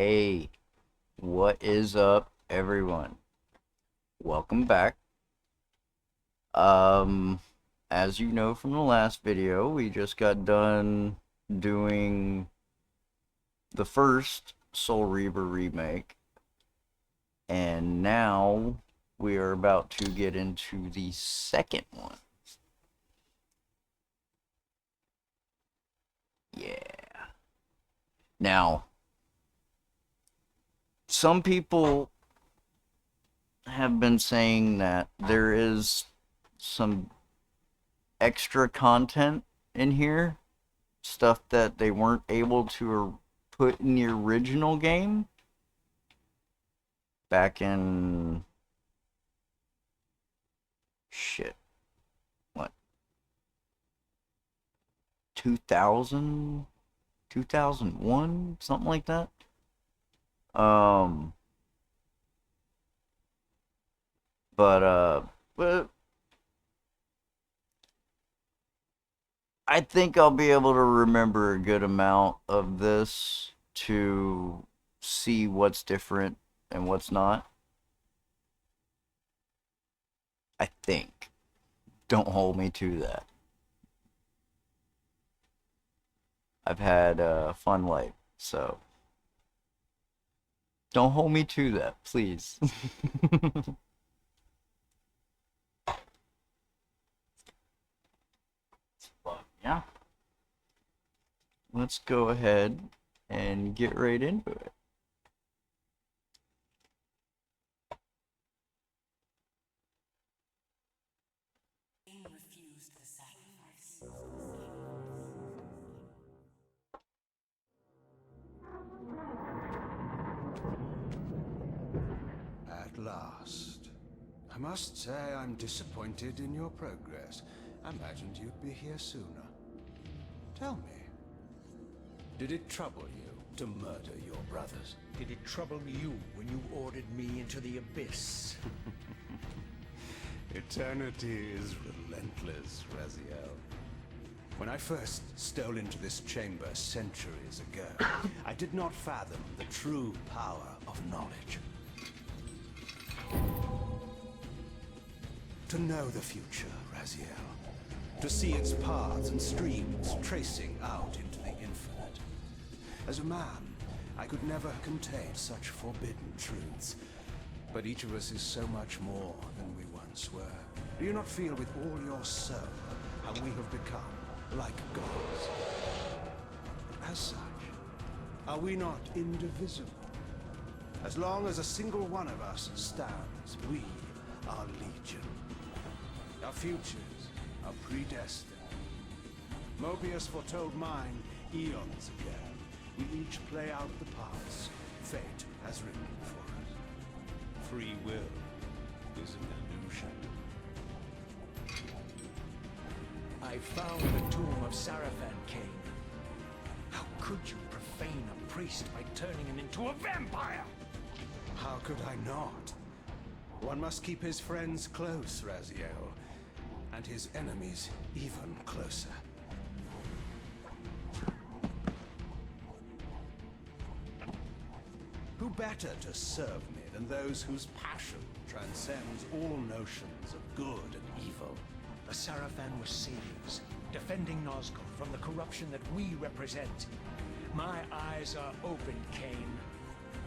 Hey, what is up, everyone? Welcome back. Um, as you know from the last video, we just got done doing the first Soul Reaver remake, and now we are about to get into the second one. Yeah. Now, some people have been saying that there is some extra content in here, stuff that they weren't able to put in the original game back in what, 2000, 2001, something like that. um but I think I'll be able to remember a good amount of this to see what's different and what's not. I think. Don't hold me to that. I've had a fun life, so don't hold me to that, please. But yeah, let's go ahead and get right into it. At last. I must say I'm disappointed in your progress. I imagined you'd be here sooner. Tell me, did it trouble you to murder your brothers? Did it trouble you when you ordered me into the abyss? Eternity is relentless, Raziel. When I first stole into this chamber centuries ago, I did not fathom the true power of knowledge. To know the future, Raziel. To see its paths and streams tracing out into the infinite. As a man, I could never contain such forbidden truths. But each of us is so much more than we once were. Do you not feel with all your soul how we have become like gods? As such, are we not indivisible? As long as a single one of us stands, we are legion. Our futures are predestined. Mobius foretold mine eons ago. We each play out the parts fate has written for us. Free will is an illusion. I found the tomb of Sarafan King. How could you profane a priest by turning him into a vampire? How could I not? One must keep his friends close, Raziel, and his enemies even closer. Who better to serve me than those whose passion transcends all notions of good and evil? The Sarafan were saviors, defending Nazgûl from the corruption that we represent. My eyes are open, Cain.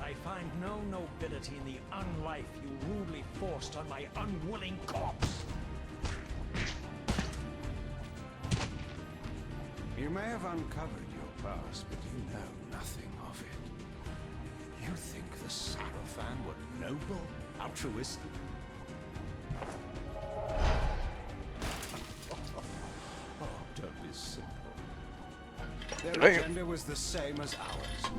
I find no nobility in the unlife you rudely forced on my unwilling corpse. You may have uncovered your past, but you know nothing of it. You think the Sarafan were noble, altruistic? Oh, don't be simple. Their agenda was the same as ours.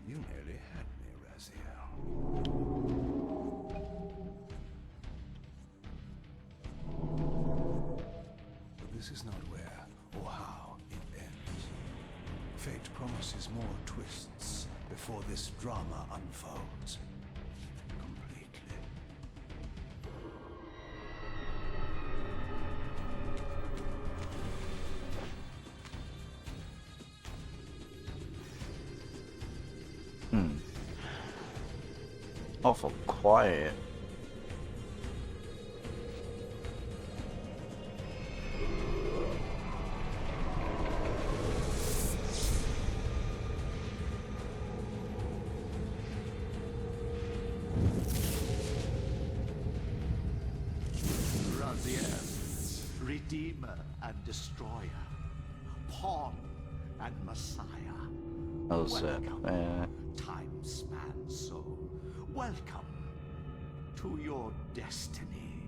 You nearly had me, Raziel. But this is not where or how it ends. Fate promises more twists before this drama unfolds completely. Awful quiet. Raziel, Redeemer and Destroyer, Pawn and Messiah. How's that? Time span soul. Welcome to your destiny.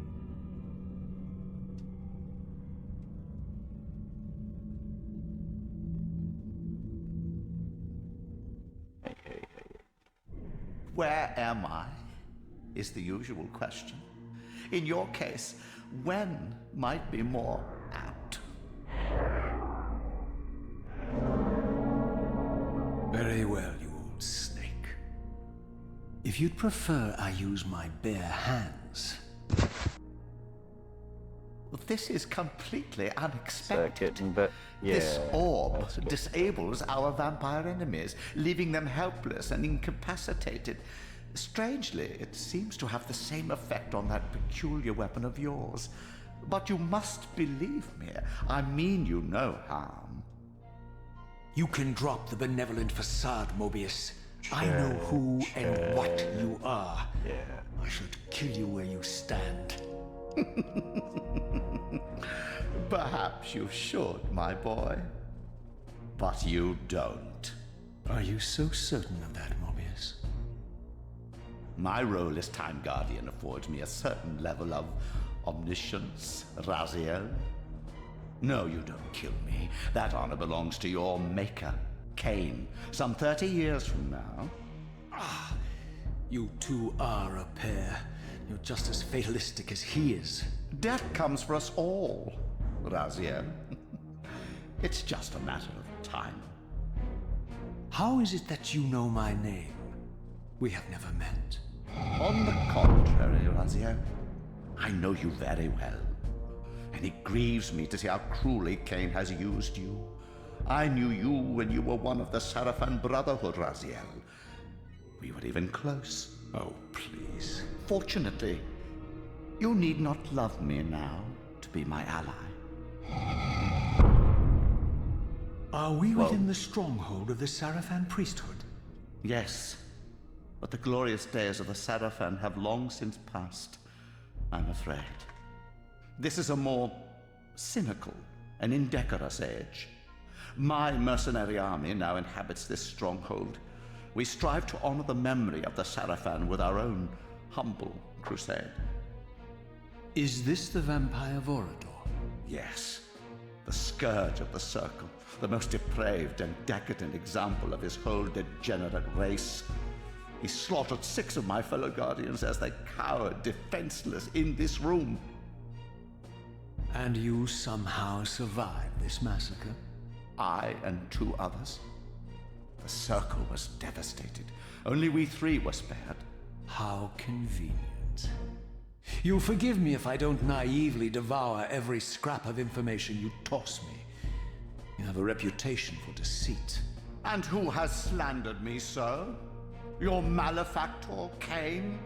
Hey. Where am I? Is the usual question. In your case, when might be more apt. Very well, you old snake. If you'd prefer I use my bare hands. This is completely unexpected. Second, but yeah. This orb disables our vampire enemies, leaving them helpless and incapacitated. Strangely, it seems to have the same effect on that peculiar weapon of yours. But you must believe me. I mean you no harm. You can drop the benevolent facade, Mobius. I know who and what you are. Yeah. I should kill you where you stand. Perhaps you should, my boy. But you don't. Are you so certain of that, Mobius? My role as Time Guardian affords me a certain level of omniscience, Raziel. No, you don't kill me. That honor belongs to your maker, Cain, some 30 years from now. You two are a pair. You're just as fatalistic as he is. Death comes for us all, Raziel. It's just a matter of time. How is it that you know my name? We have never met. On the contrary, Raziel, I know you very well. And it grieves me to see how cruelly Cain has used you. I knew you when you were one of the Sarafan Brotherhood, Raziel. We were even close. Oh, please. Fortunately, you need not love me now to be my ally. Are we within the stronghold of the Sarafan priesthood? Yes, but the glorious days of the Sarafan have long since passed, I'm afraid. This is a more cynical and indecorous age. My mercenary army now inhabits this stronghold. We strive to honor the memory of the Sarafan with our own humble crusade. Is this the vampire Vorador? Yes, the scourge of the Circle, the most depraved and decadent example of his whole degenerate race. He slaughtered 6 of my fellow Guardians as they cowered defenseless in this room. And you somehow survived this massacre? I and 2 others. The Circle was devastated. Only we 3 were spared. How convenient. You'll forgive me if I don't naively devour every scrap of information you toss me. You have a reputation for deceit. And who has slandered me so? Your malefactor, Cain?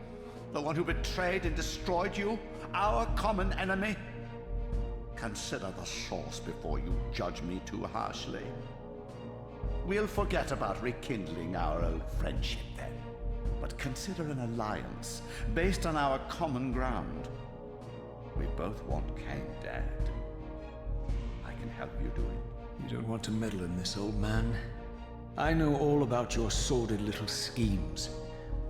The one who betrayed and destroyed you? Our common enemy? Consider the source before you judge me too harshly. We'll forget about rekindling our old friendship then. But consider an alliance based on our common ground. We both want Cain dead. I can help you do it. You don't want to meddle in this, old man. I know all about your sordid little schemes,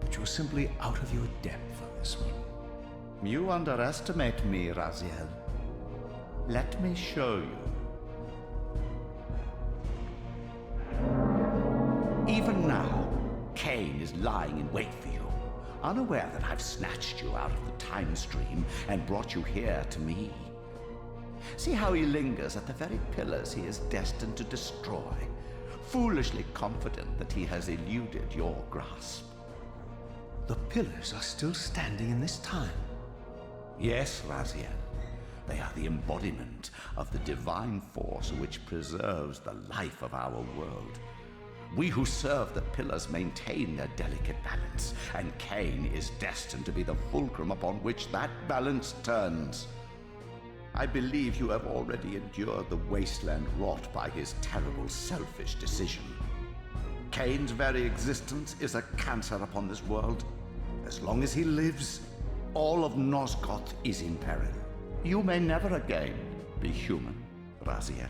but you're simply out of your depth on this one. You underestimate me, Raziel. Let me show you. Even now, Cain is lying in wait for you, unaware that I've snatched you out of the time stream and brought you here to me. See how he lingers at the very pillars he is destined to destroy, foolishly confident that he has eluded your grasp. The pillars are still standing in this time. Yes, Raziel. They are the embodiment of the divine force which preserves the life of our world. We who serve the pillars maintain their delicate balance, and Cain is destined to be the fulcrum upon which that balance turns. I believe you have already endured the wasteland wrought by his terrible, selfish decision. Cain's very existence is a cancer upon this world. As long as he lives, all of Nosgoth is in peril. You may never again be human, Raziel.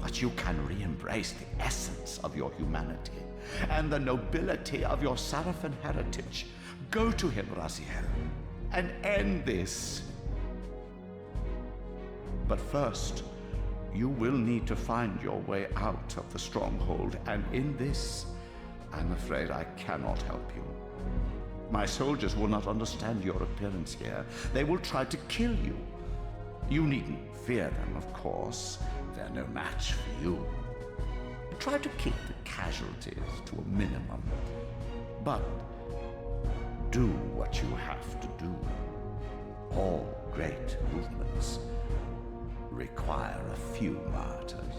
But you can re-embrace the essence of your humanity and the nobility of your Sarafan heritage. Go to him, Raziel, and end this. But first, you will need to find your way out of the stronghold, and in this, I'm afraid I cannot help you. My soldiers will not understand your appearance here. They will try to kill you. You needn't fear them, of course. They're no match for you. Try to keep the casualties to a minimum. But do what you have to do. All great movements require a few martyrs.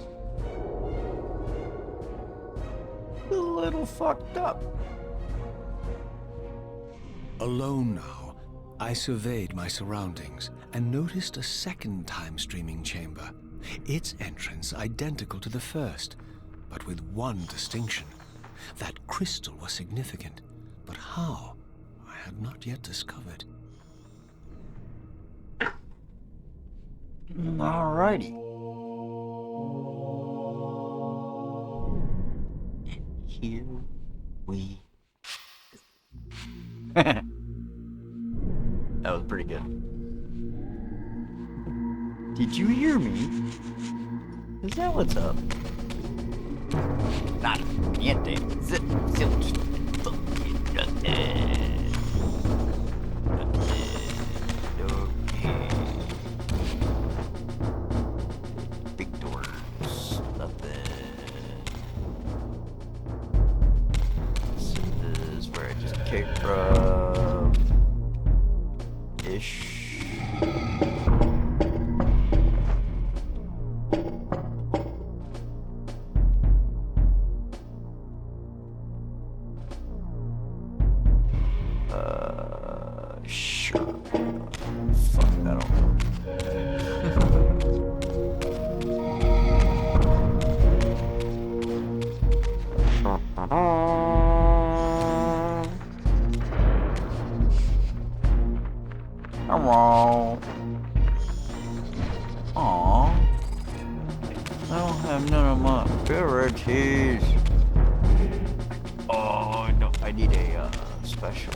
A little fucked up. Alone now, I surveyed my surroundings and noticed a second time-streaming chamber. Its entrance identical to the first, but with one distinction. That crystal was significant, but how, I had not yet discovered. Alrighty. And here we That was pretty good. Did you hear me? Is that what's up? Not niente. Zilch. Okay. Big doors. Nothing. This is where I just came from. Ish. Sure. Fuck, I don't Hello. Aww. I don't have none of my abilities. Oh no, I need a special.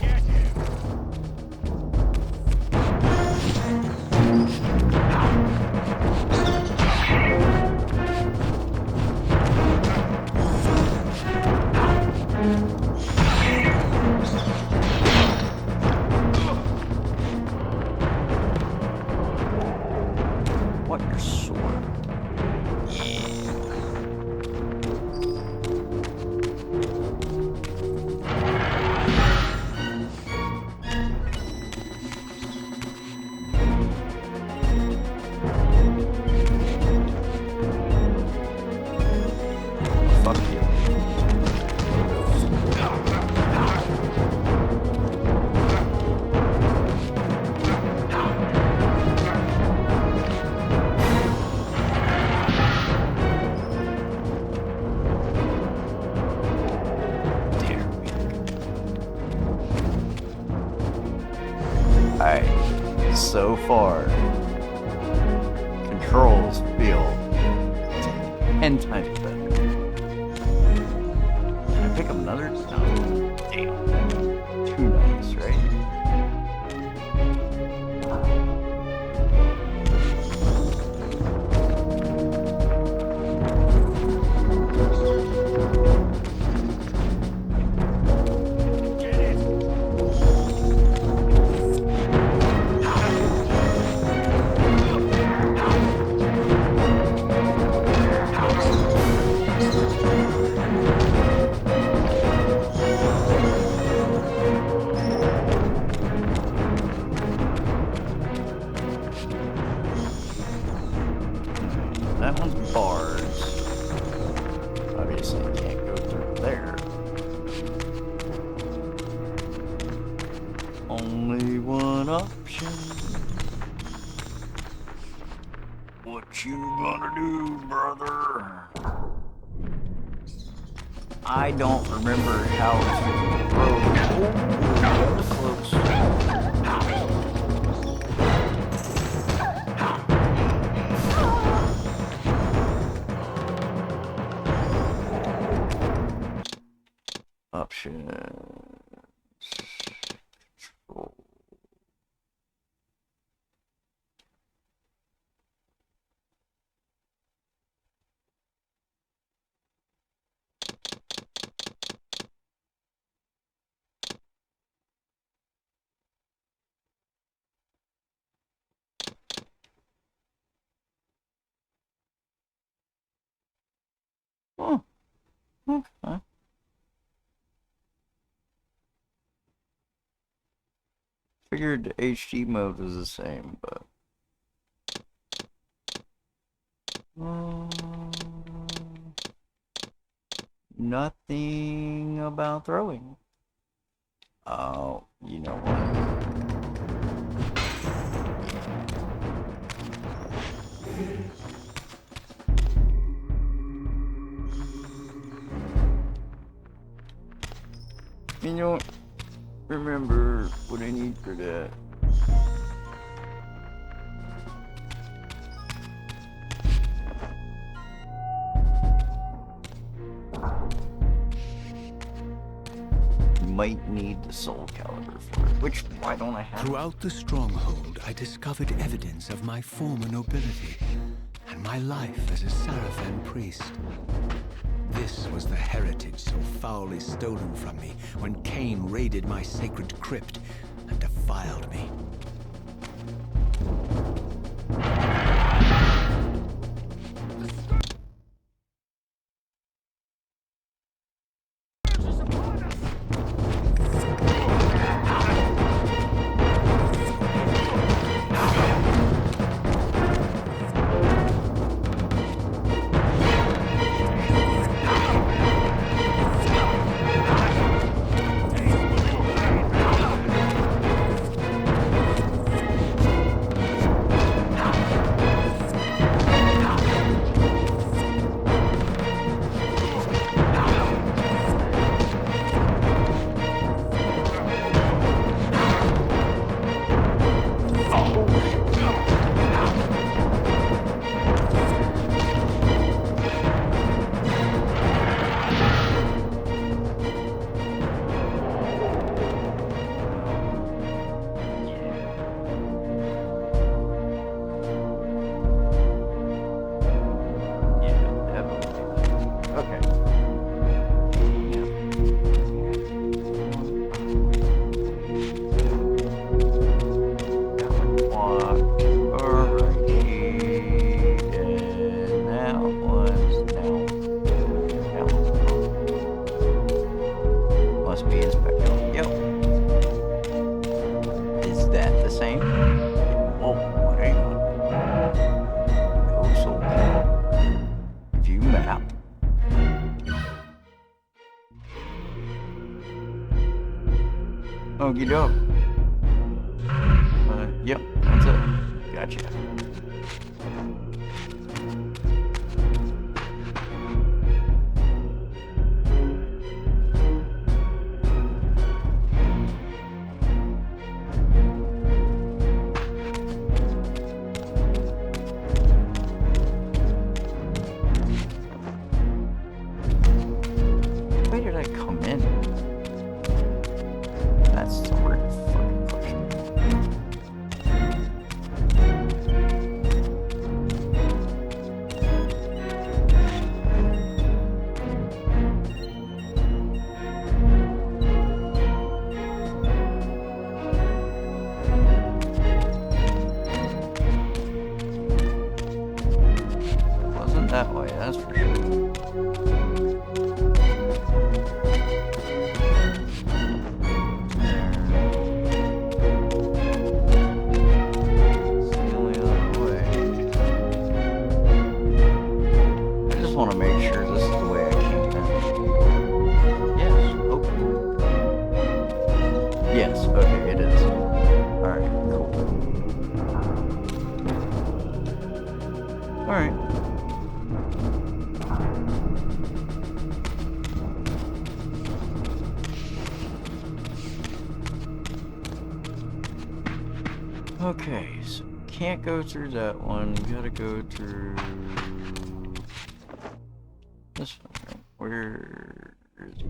What, your sword? Fuck you. Alright, so far, controls feel 10 times better. Can I pick up another? No. Damn. Too nice, right? Only one option. What you gonna do, brother? I don't remember how to throw. Oh, that was close. Options. Control. Oh, okay. Figured the HD mode was the same, but nothing about throwing. Oh, you know what? You know, remember what I need for that. Might need the soul caliber for it, which, why don't I have it? Throughout the stronghold, I discovered evidence of my former nobility and my life as a Sarafan priest. This was the heritage so foully stolen from me when Cain raided my sacred crypt and defiled me. Okie doke. Yep, that's it. Gotcha. Where did I come in? That's the weird fucking question. Wasn't that way, that's for sure. Want to make sure this is the way I came in. Yes, okay. Yes, okay, it is. Okay, so can't go through that one. Gotta go through this one, right? Where is it?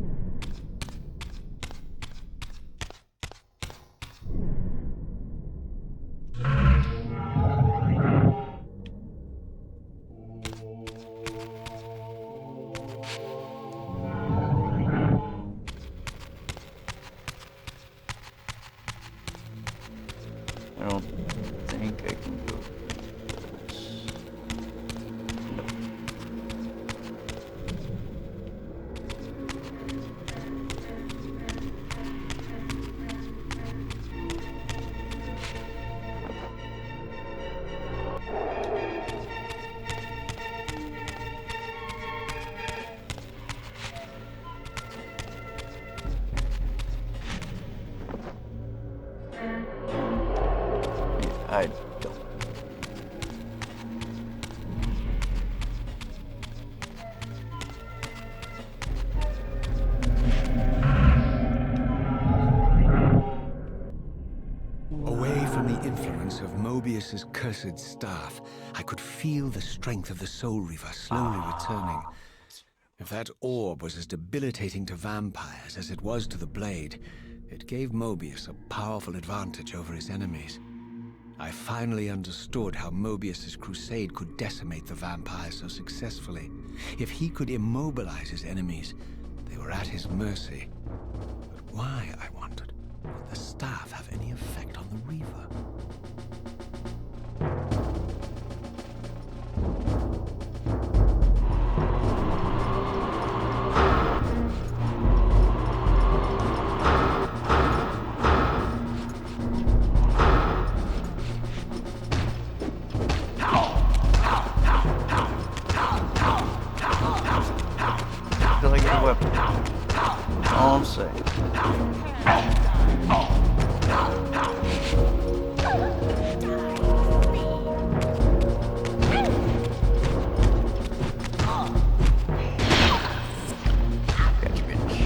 I don't think I can go through this. I don't. Away from the influence of Mobius's cursed staff, I could feel the strength of the Soul Reaver slowly returning. If that orb was as debilitating to vampires as it was to the blade, it gave Mobius a powerful advantage over his enemies. I finally understood how Mobius's crusade could decimate the vampires so successfully. If he could immobilize his enemies, they were at his mercy. But why, I wondered, would the staff have any effect on the Reaver? Until I get a weapon. That's all I'm saying. Gotcha, bitch.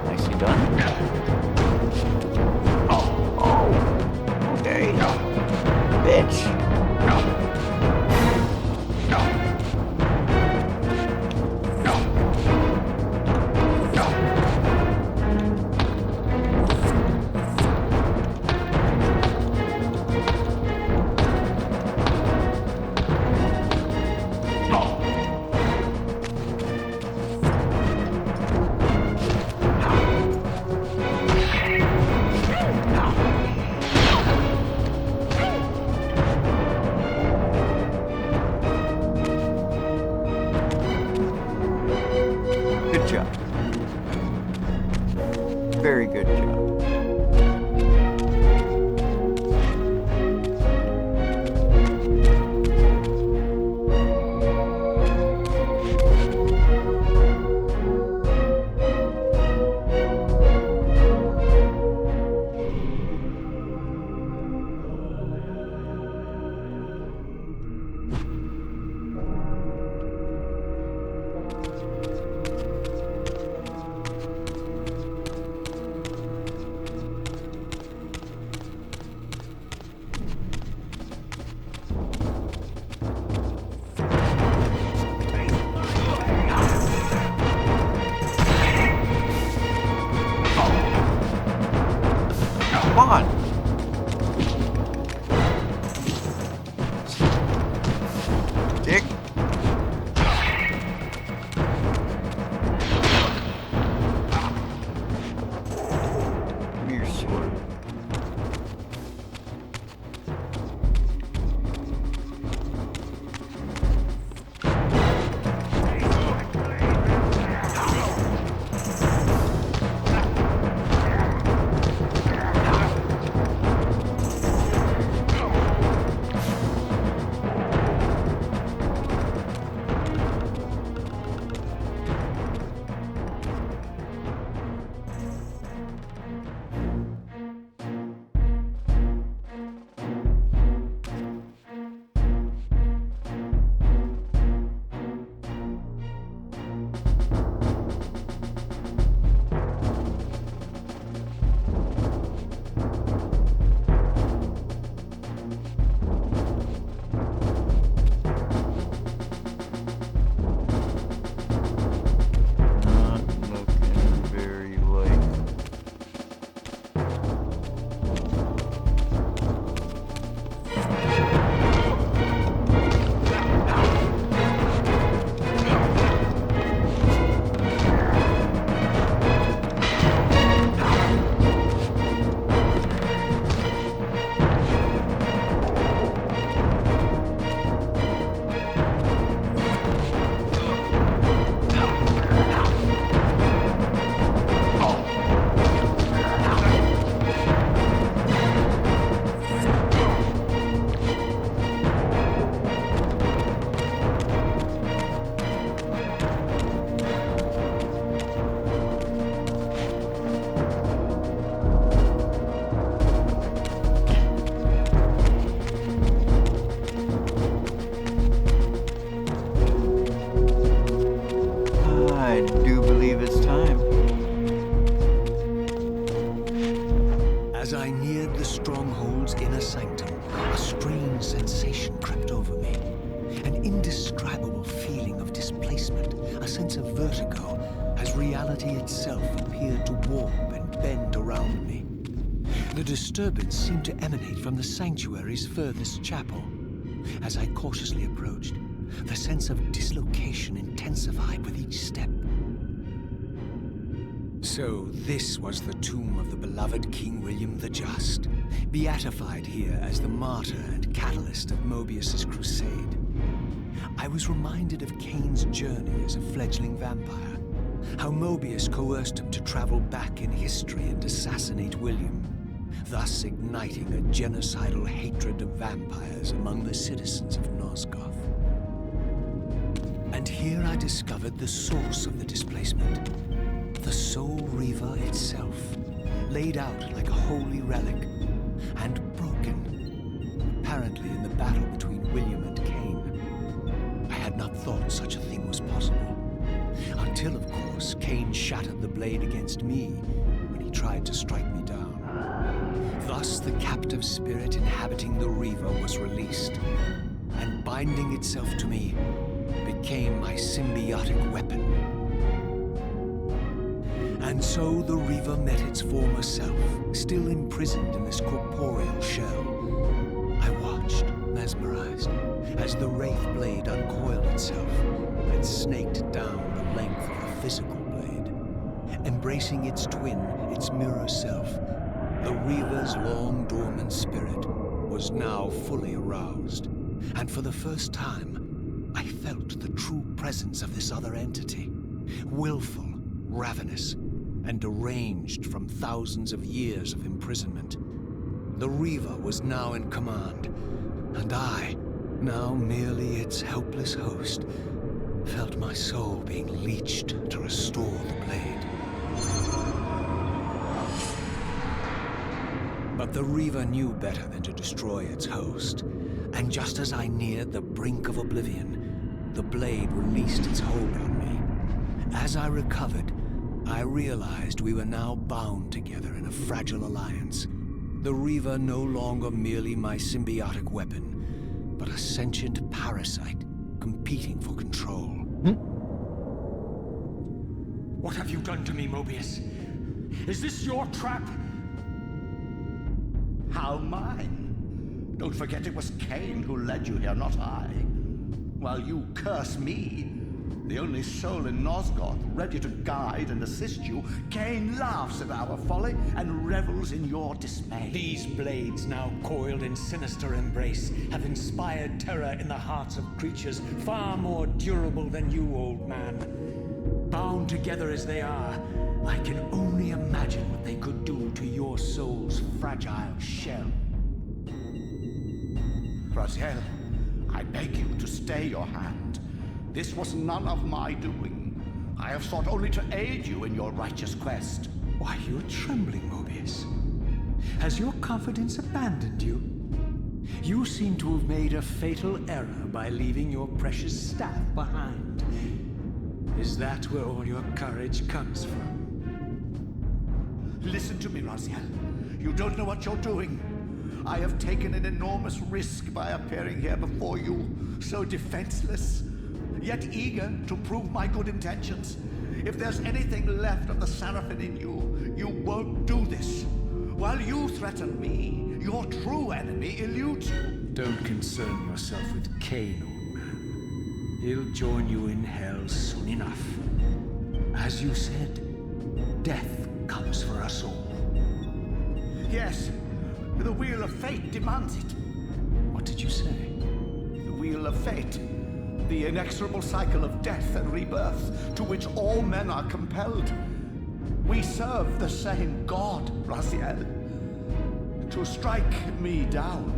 Nicely done. Okay. Bitch. strange sensation crept over me. An indescribable feeling of displacement, a sense of vertigo, as reality itself appeared to warp and bend around me. The disturbance seemed to emanate from the sanctuary's furthest chapel. As I cautiously approached, the sense of dislocation intensified with each step. So this was the tomb of the beloved King William the Just, beatified here as the martyr and catalyst of Mobius's crusade. I was reminded of Kane's journey as a fledgling vampire, how Mobius coerced him to travel back in history and assassinate William, thus igniting a genocidal hatred of vampires among the citizens of Nosgoth. And here I discovered the source of the displacement. The Soul Reaver itself, laid out like a holy relic, and broken, apparently in the battle between William and Kane. I had not thought such a thing was possible, until, of course, Kane shattered the blade against me when he tried to strike me down. Thus, the captive spirit inhabiting the Reaver was released, and binding itself to me became my symbiotic weapon. And so the Reaver met its former self, still imprisoned in this corporeal shell. I watched, mesmerized, as the Wraith blade uncoiled itself and snaked down the length of the physical blade. Embracing its twin, its mirror self, the Reaver's long-dormant spirit was now fully aroused. And for the first time, I felt the true presence of this other entity, willful, ravenous, and deranged from thousands of years of imprisonment. The Reaver was now in command, and I, now merely its helpless host, felt my soul being leeched to restore the blade. But the Reaver knew better than to destroy its host, and just as I neared the brink of oblivion, the blade released its hold on me. As I recovered, I realized we were now bound together in a fragile alliance. The Reaver no longer merely my symbiotic weapon, but a sentient parasite competing for control. What have you done to me, Mobius? Is this your trap? How mine? Don't forget it was Kane who led you here, not I. While you curse me, the only soul in Nosgoth ready to guide and assist you, Kane laughs at our folly and revels in your dismay. These blades, now coiled in sinister embrace, have inspired terror in the hearts of creatures far more durable than you, old man. Bound together as they are, I can only imagine what they could do to your soul's fragile shell. Raziel, I beg you to stay your hand. This was none of my doing. I have sought only to aid you in your righteous quest. Why, you're trembling, Mobius. Has your confidence abandoned you? You seem to have made a fatal error by leaving your precious staff behind. Is that where all your courage comes from? Listen to me, Raziel. You don't know what you're doing. I have taken an enormous risk by appearing here before you, so defenseless, yet eager to prove my good intentions. If there's anything left of the Seraphim in you, you won't do this. While you threaten me, your true enemy eludes you. Don't concern yourself with Kane, old man. He'll join you in hell soon enough. As you said, death comes for us all. Yes, the wheel of fate demands it. What did you say? The wheel of fate. The inexorable cycle of death and rebirth to which all men are compelled. We serve the same God, Raziel. To strike me down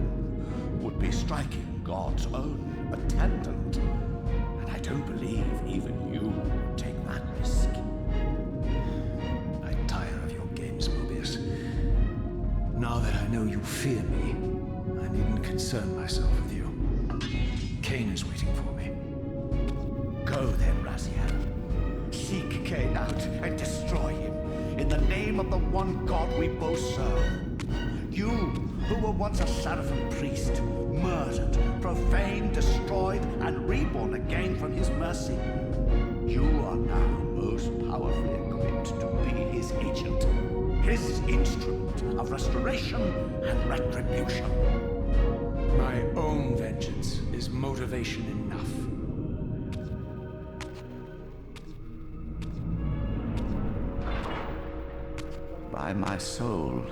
would be striking God's own attendant. And I don't believe even you would take that risk. I tire of your games, Mobius. Now that I know you fear me, I needn't concern myself with you. Kane is waiting for me. Go then, Raziel. Seek Kane out and destroy him in the name of the one God we both serve. You, who were once a Seraphim priest, murdered profaned, destroyed, and reborn again from his mercy. You are now most powerfully equipped to be his agent, his instrument of restoration and retribution. My own vengeance is motivation enough. By my soul,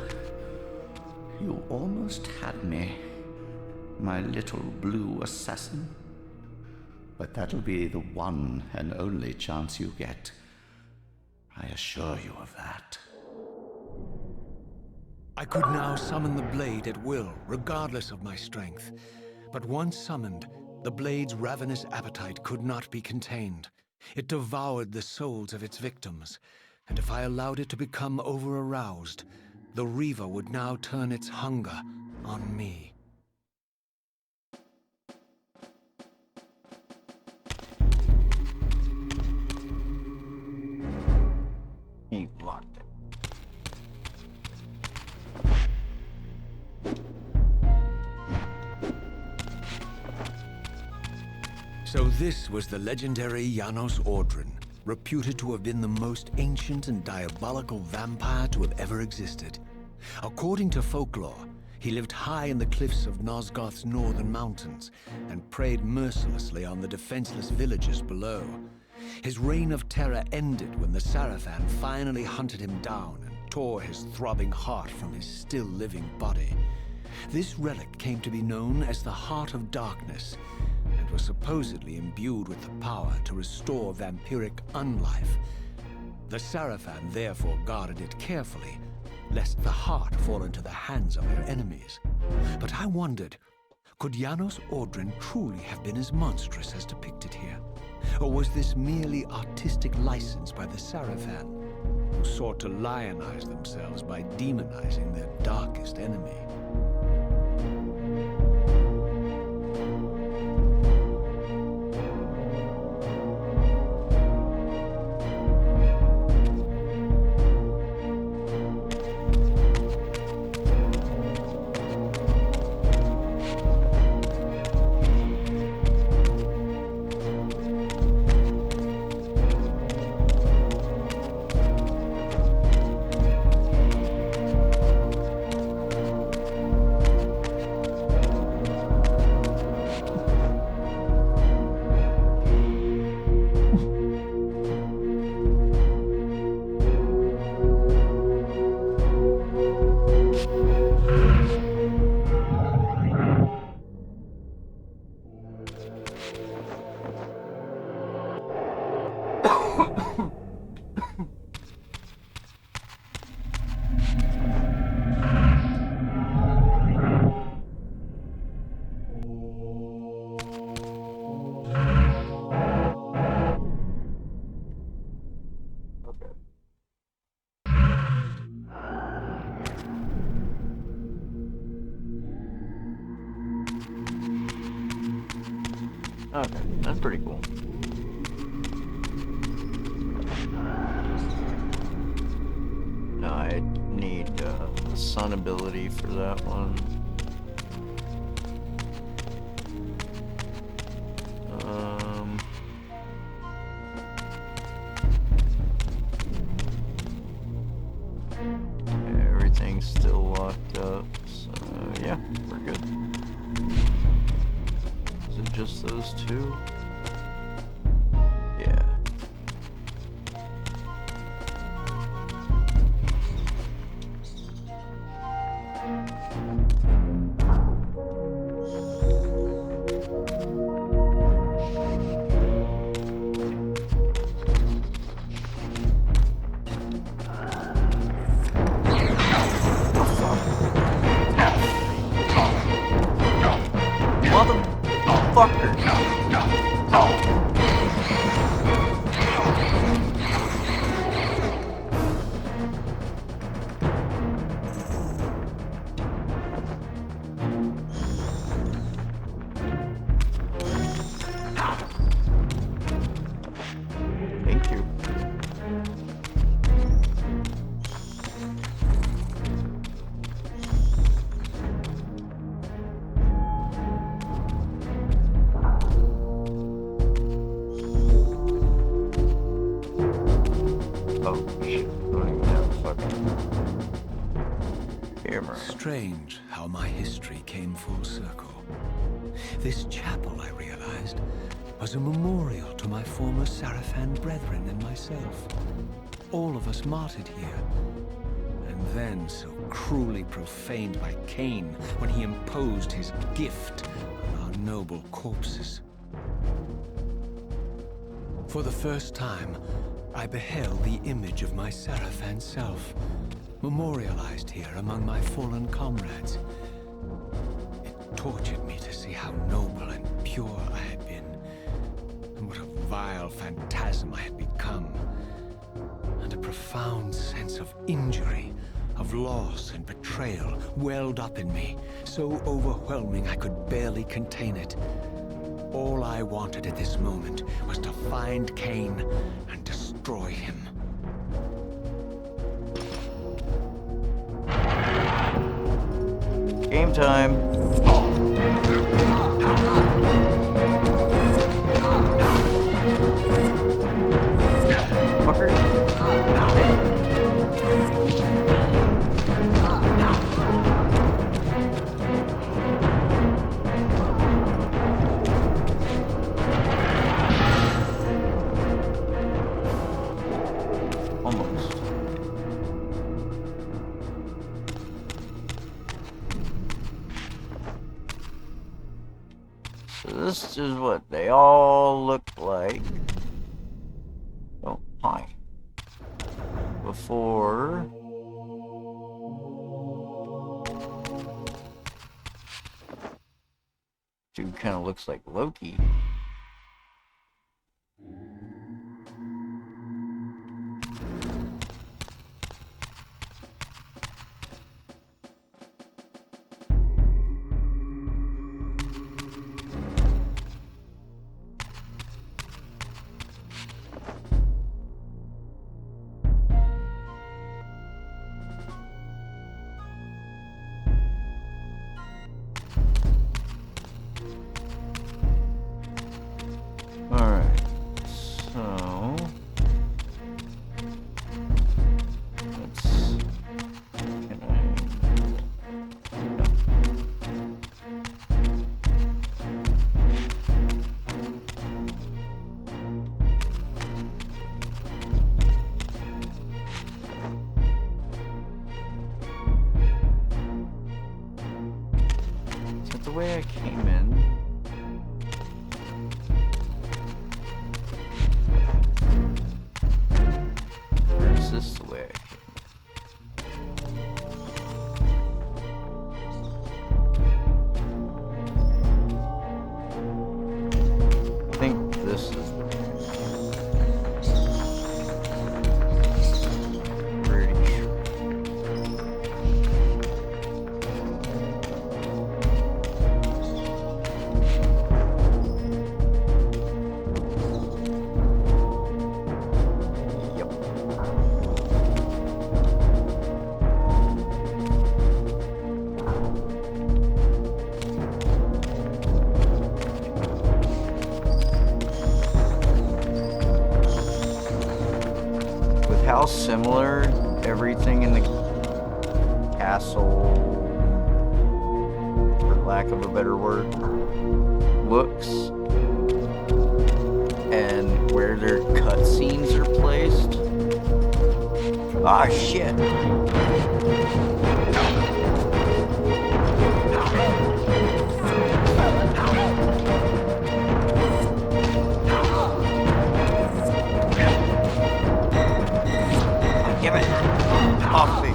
you almost had me, my little blue assassin. But that'll be the one and only chance you get. I assure you of that. I could now summon the blade at will, regardless of my strength. But once summoned, the blade's ravenous appetite could not be contained. It devoured the souls of its victims, and if I allowed it to become over-aroused, the Reaver would now turn its hunger on me. He blocked it. So this was the legendary Janos Ordrin, reputed to have been the most ancient and diabolical vampire to have ever existed. According to folklore, he lived high in the cliffs of Nosgoth's northern mountains and preyed mercilessly on the defenseless villages below. His reign of terror ended when the Sarafan finally hunted him down and tore his throbbing heart from his still-living body. This relic came to be known as the Heart of Darkness, and was supposedly imbued with the power to restore vampiric unlife. The Sarafan therefore guarded it carefully, lest the heart fall into the hands of their enemies. But I wondered, could Janos Ordrin truly have been as monstrous as depicted here? Or was this merely artistic license by the Sarafan, who sought to lionize themselves by demonizing their darkest enemy? Okay, that's pretty cool. Now I need the sun ability for that one. Everything's still locked up, so yeah, we're good. Is it just those two? Yeah. Motherfucker. Thank you. Strange how my history came full circle. This chapel, I realized, was a memorial to my former Sarafan brethren and myself. All of us martyred here. And then so cruelly profaned by Cain when he imposed his gift on our noble corpses. For the first time, I beheld the image of my Sarafan self, memorialized here among my fallen comrades. It tortured me to see how noble and pure I had been, and what a vile phantasm I had become, and a profound sense of injury, of loss and betrayal welled up in me, so overwhelming I could barely contain it. All I wanted at this moment was to find Cain and destroy him. Game time. Fucker. Almost. So this is what they all look like. Oh, hi. Before. Dude kind of looks like Loki. Alright, so let's, can is that the way I came in? This is the way I think this is pretty sure. Yep. With how similar everything in the castle, for lack of a better word, looks, and where their cutscenes are placed. Ah, shit. Give it off me.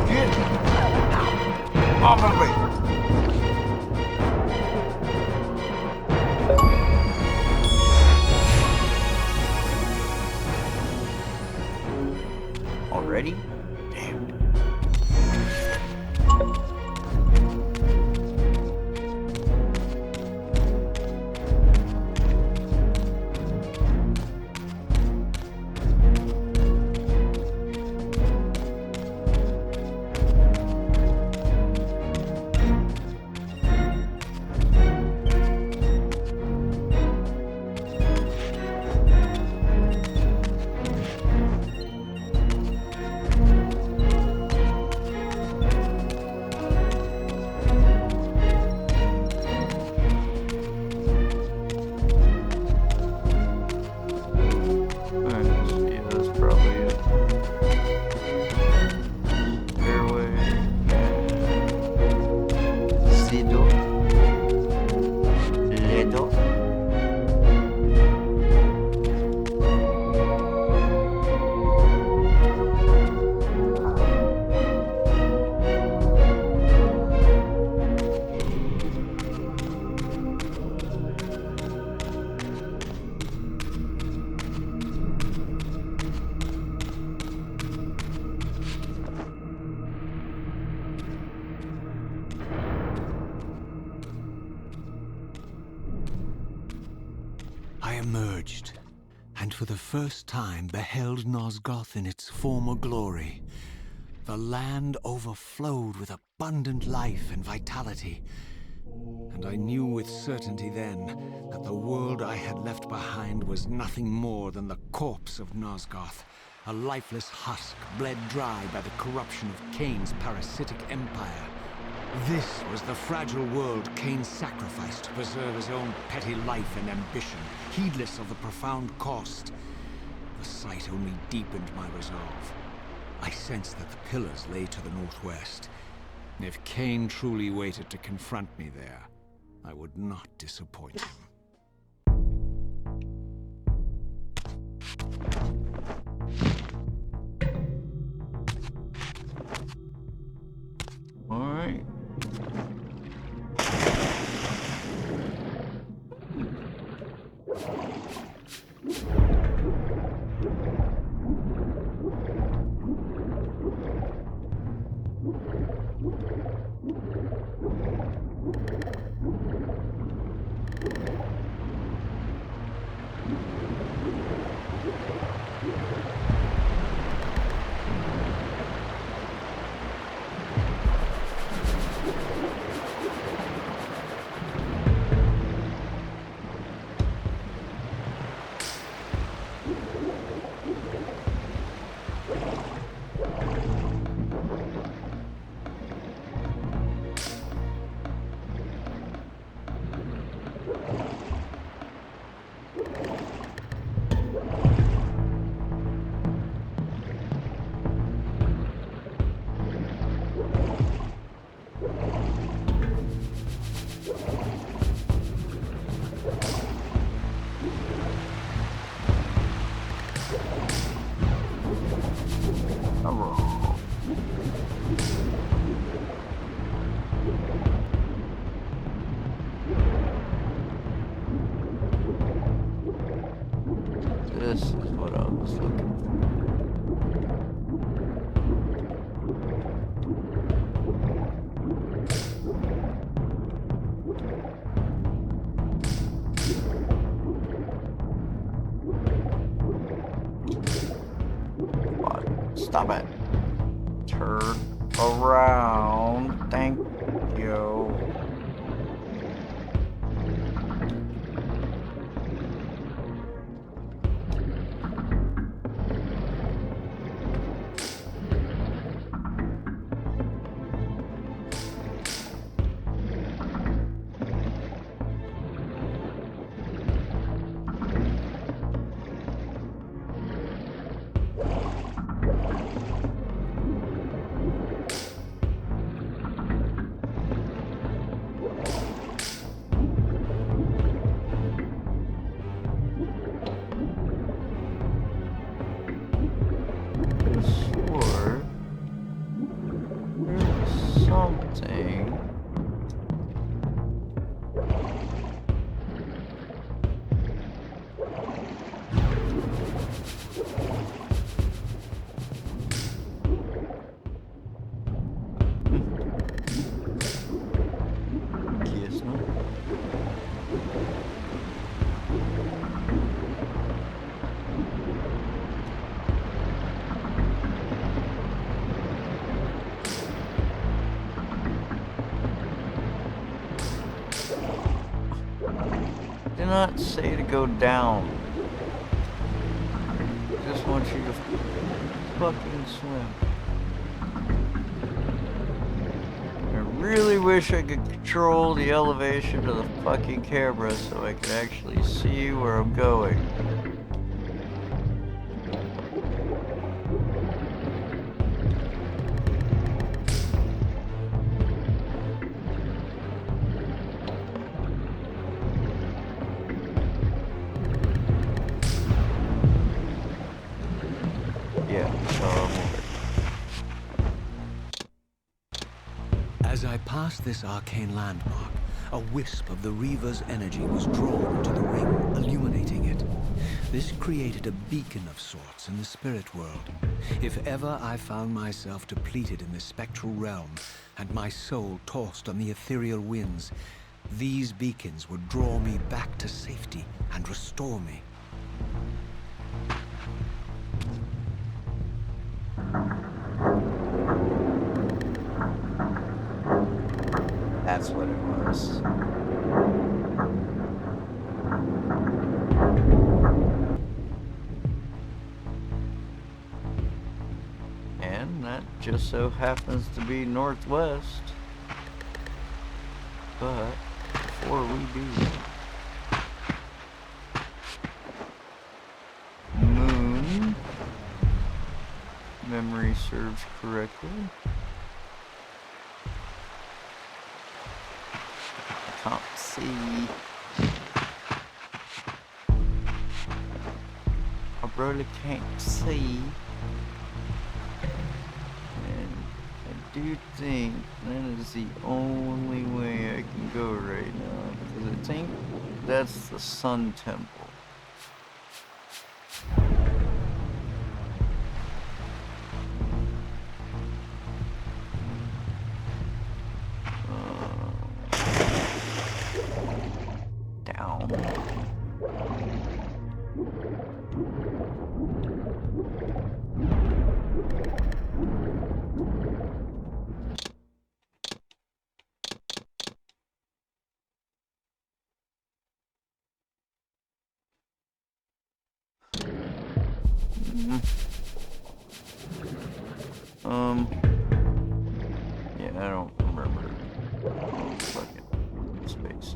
Get off of me. Already? Damn. emerged, and for the first time beheld Nosgoth in its former glory. The land overflowed with abundant life and vitality, and I knew with certainty then that the world I had left behind was nothing more than the corpse of Nosgoth, a lifeless husk bled dry by the corruption of Cain's parasitic empire. This was the fragile world Cain sacrificed to preserve his own petty life and ambition, heedless of the profound cost. The sight only deepened my resolve. I sensed that the pillars lay to the northwest. If Cain truly waited to confront me there, I would not disappoint him. All right. This is what I was looking for. What? Stop it. Turn around. Thank you. Sword. There's something. Guess not. Did not say to go down. I just want you to fucking swim. I really wish I could control the elevation of the fucking camera so I could actually see where I'm going. Yeah, As I passed this arcane landmark, a wisp of the Reaver's energy was drawn into the ring, illuminating it. This created a beacon of sorts in the spirit world. If ever I found myself depleted in the spectral realm, and my soul tossed on the ethereal winds, These beacons would draw me back to safety and restore me. That's what it was. And that just so happens to be northwest. But before we do that, moon, memory serves correctly. Can't see. I really can't see. And I do think that is the only way I can go right now, because I think that's the Sun Temple. Down. Yeah, I don't remember. Oh, fuck it. Space.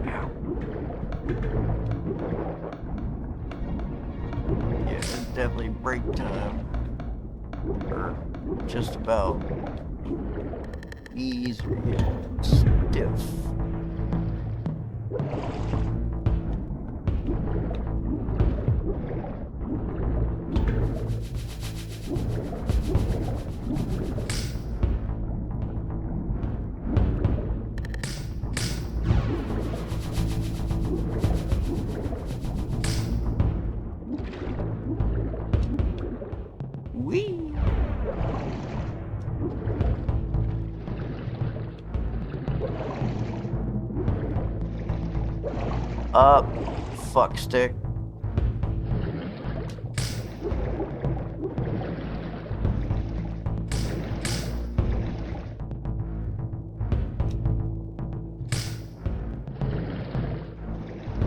Ow. Yeah, it's definitely break time. Or just about. Knees are getting stiff. Whee! Up, fuck stick.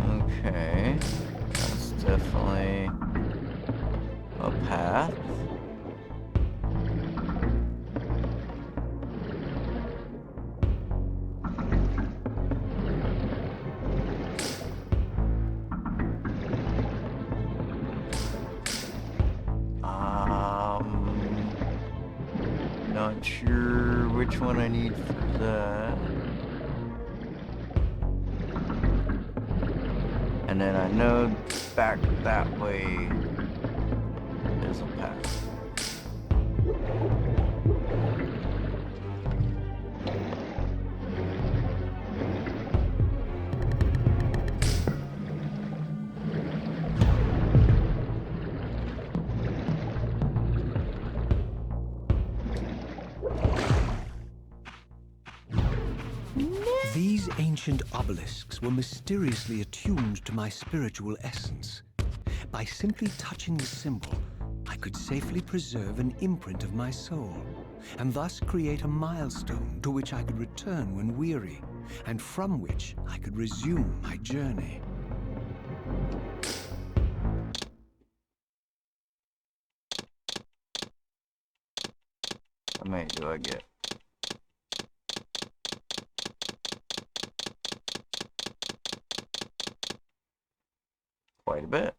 Okay, that's definitely a path. Not sure which one I need for that. And then I know back that way is a path. These ancient obelisks were mysteriously attuned to my spiritual essence. By simply touching the symbol, I could safely preserve an imprint of my soul, and thus create a milestone to which I could return when weary, and from which I could resume my journey. How many do I get? Quite a bit.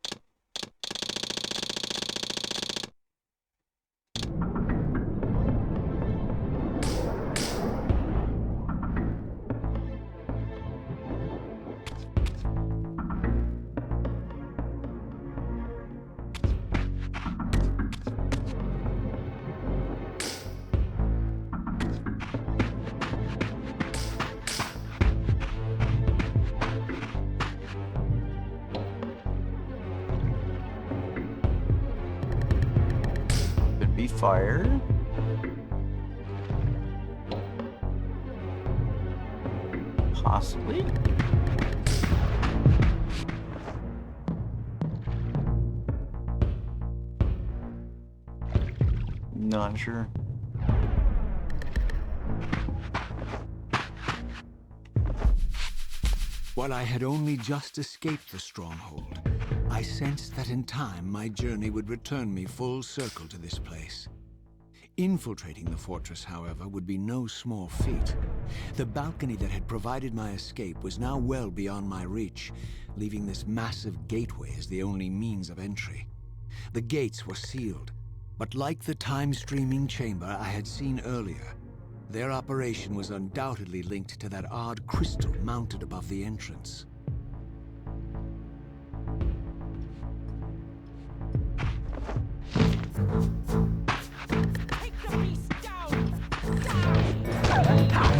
Could be fire. Possibly. Not sure. While I had only just escaped the stronghold, I sensed that in time my journey would return me full circle to this place. Infiltrating the fortress, however, would be no small feat. The balcony that had provided my escape was now well beyond my reach, leaving this massive gateway as the only means of entry. The gates were sealed, but like the time-streaming chamber I had seen earlier, their operation was undoubtedly linked to that odd crystal mounted above the entrance. Take the beast down! Down!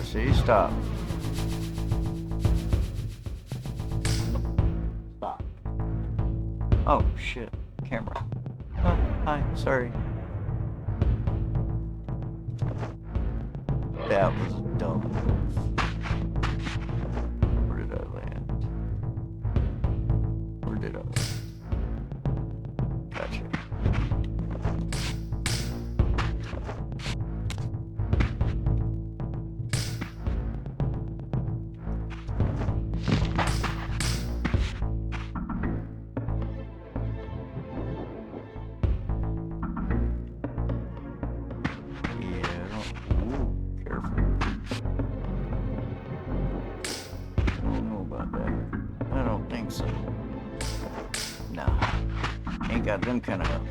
See, stop. Stop. Oh, shit. Camera. Hi, sorry. That was dumb. Where did I land? Where did I land? Gotcha. Got them kind of helps.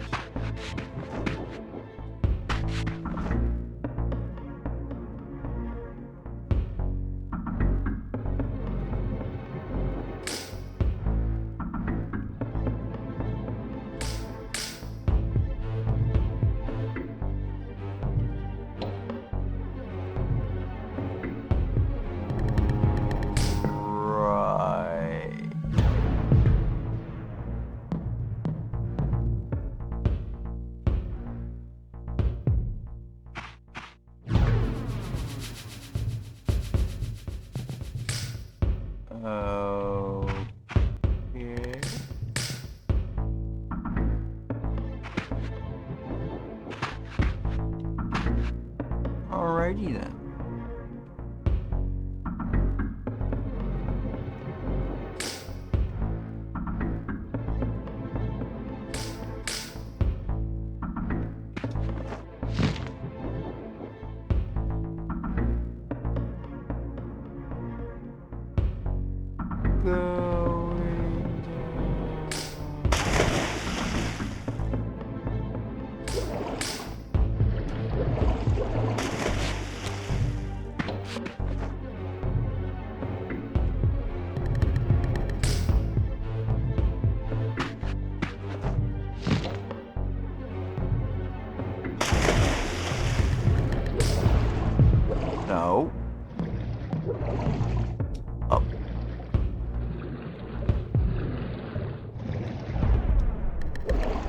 Alrighty then.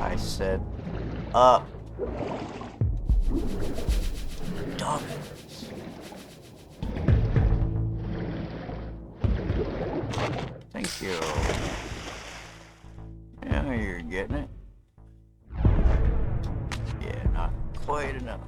I said up. Dumbass. Thank you. Now you're getting it. Yeah, not quite enough.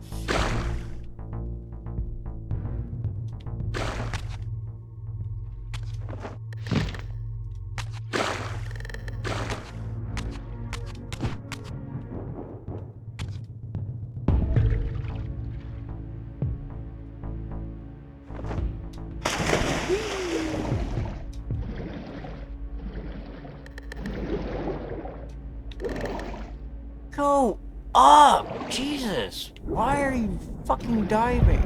Go up! Jesus! Why are you fucking diving?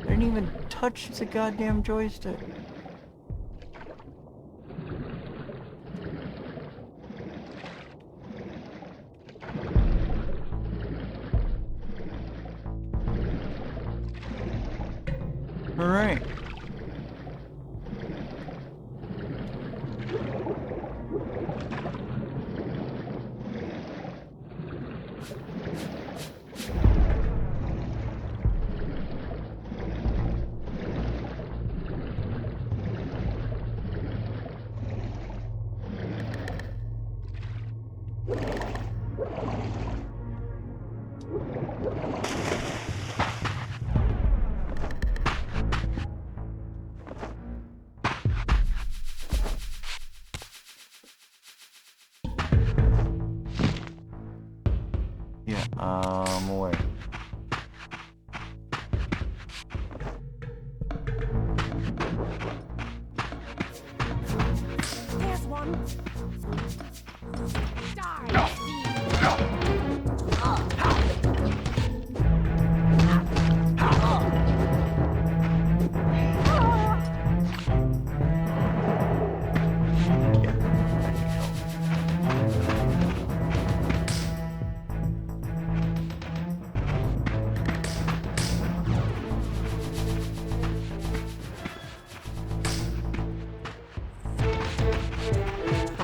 I didn't even touch the goddamn joystick. Alright. Yeah, away. There's one. Die.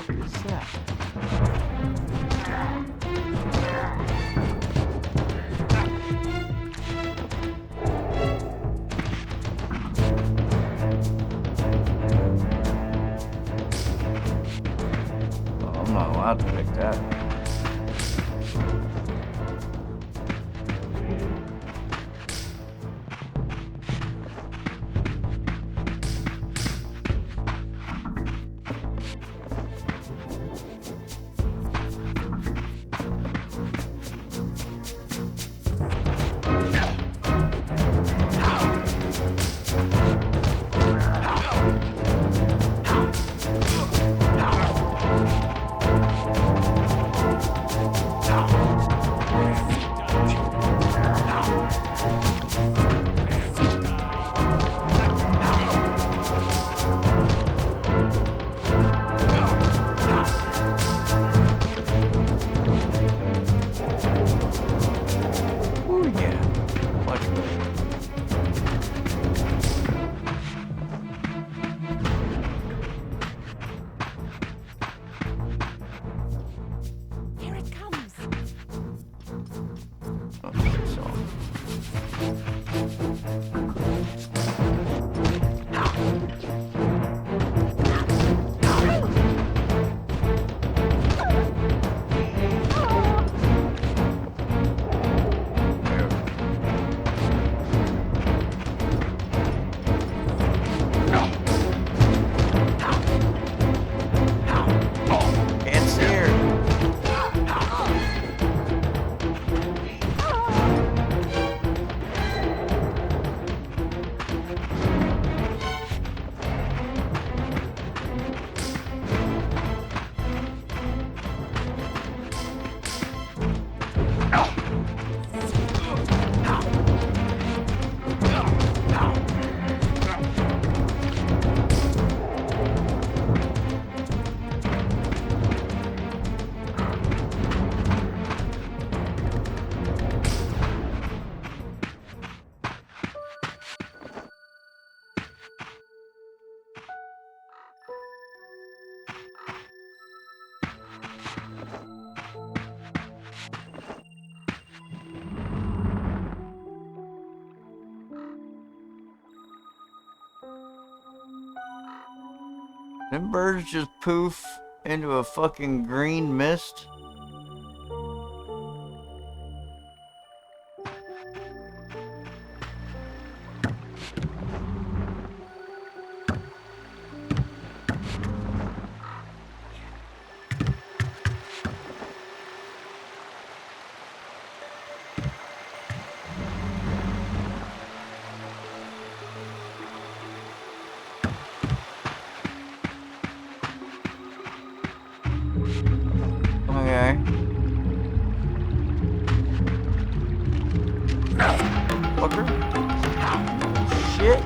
What's that? Oh, I'm not allowed to pick that. Them birds just poof into a fucking green mist. Okay. Fucker. Shit.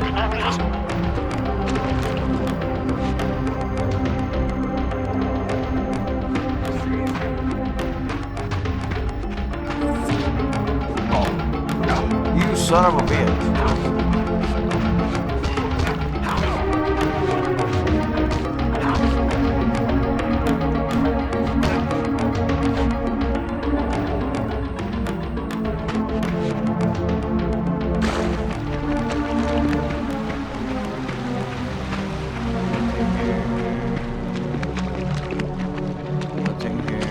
You son of a bitch. What's in here?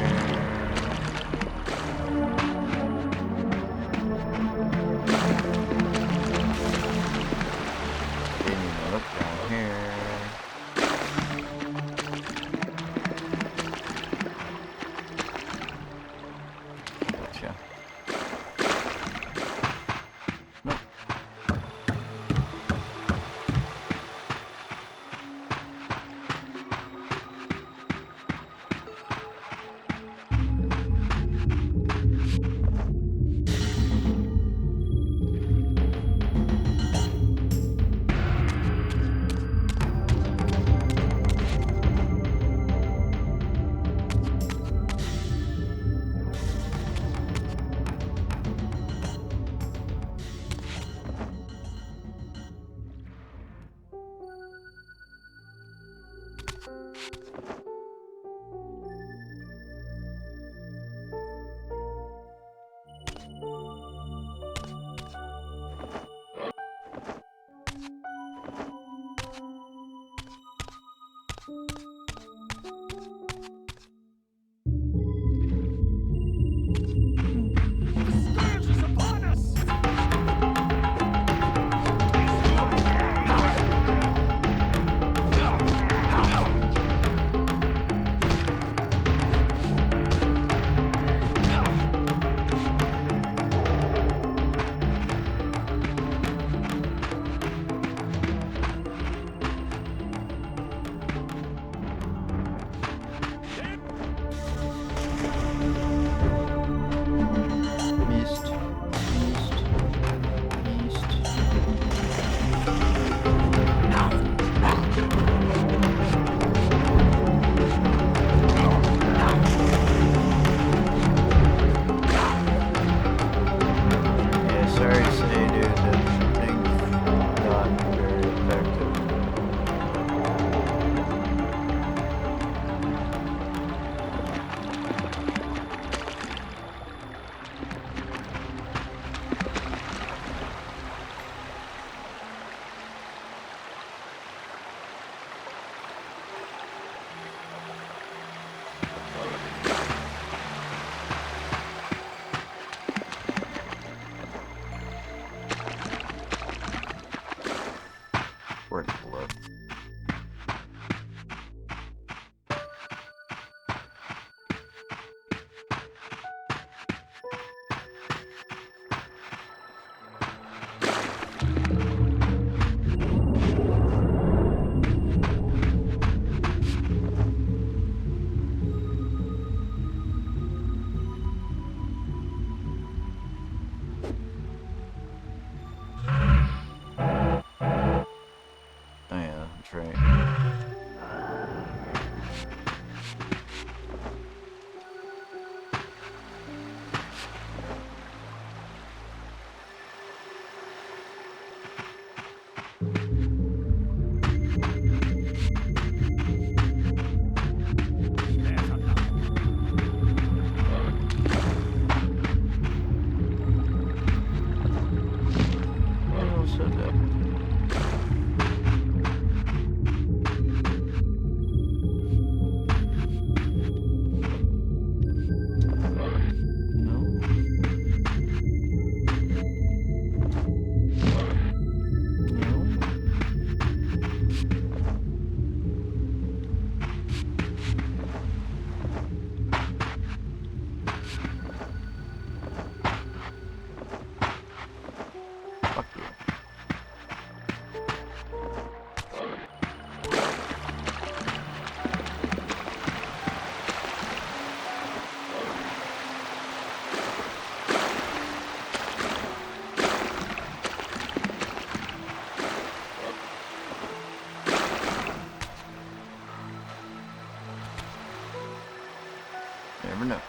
Never know.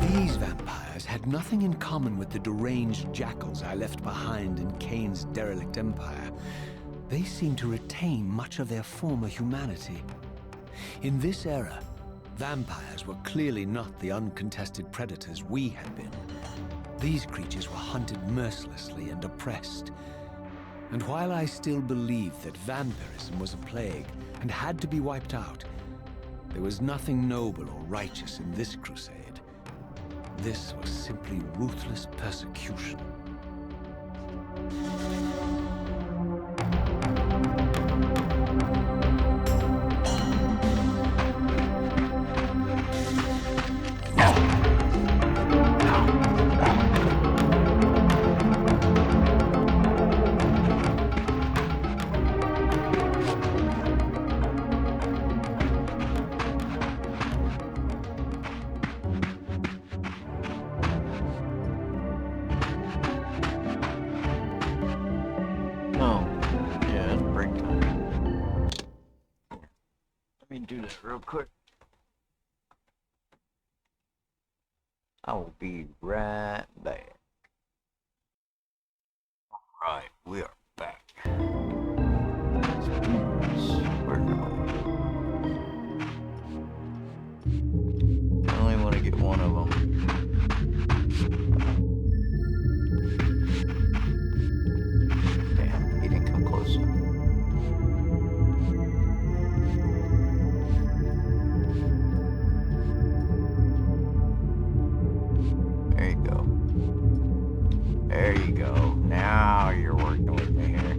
These vampires had nothing in common with the deranged jackals I left behind in Kane's derelict empire. They seemed to retain much of their former humanity. In this era, vampires were clearly not the uncontested predators we had been. These creatures were hunted mercilessly and oppressed. And while I still believed that vampirism was a plague and had to be wiped out, there was nothing noble or righteous in this crusade. This was simply ruthless persecution. Oh, yeah, it's break time. Let me do this real quick. I will be right back. Alright, we are back. Where I only want to get one of them. Damn, he didn't come close. There you go. There you go. Now you're working with me here.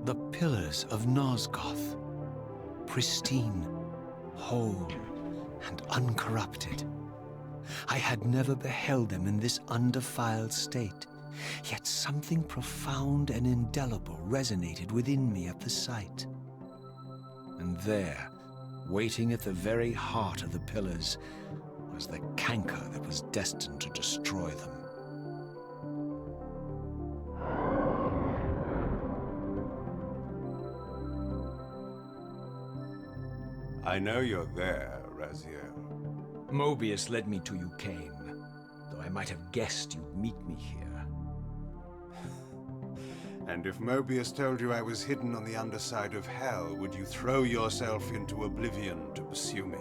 The pillars of Nosgoth, pristine, whole, and uncorrupted. I had never beheld them in this undefiled state, yet something profound and indelible resonated within me at the sight. And there, waiting at the very heart of the pillars, was the canker that was destined to destroy them. I know you're there, Raziel. Mobius led me to you, Kane, though I might have guessed you'd meet me here. And if Mobius told you I was hidden on the underside of hell, would you throw yourself into oblivion to pursue me?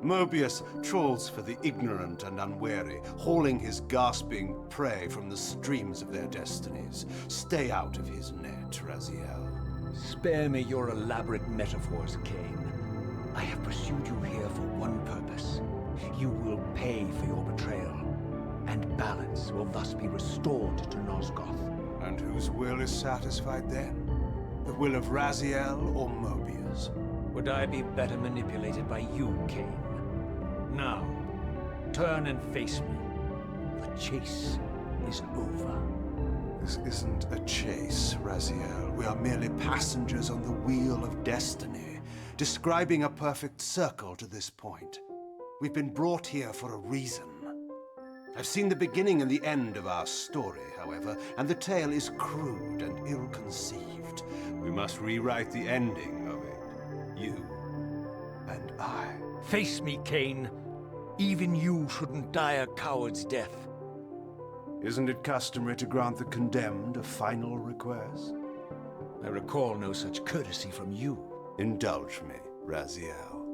Mobius trawls for the ignorant and unwary, hauling his gasping prey from the streams of their destinies. Stay out of his net, Raziel. Spare me your elaborate metaphors, Kane. I have pursued you here for one purpose. You will pay for your betrayal, and balance will thus be restored to Nosgoth. And whose will is satisfied then? The will of Raziel or Mobius? Would I be better manipulated by you, Kane? Now, turn and face me. The chase is over. This isn't a chase, Raziel. We are merely passengers on the wheel of destiny, describing a perfect circle to this point. We've been brought here for a reason. I've seen the beginning and the end of our story, however, and the tale is crude and ill-conceived. We must rewrite the ending of it. You and I. Face me, Cain. Even you shouldn't die a coward's death. Isn't it customary to grant the condemned a final request? I recall no such courtesy from you. Indulge me, Raziel.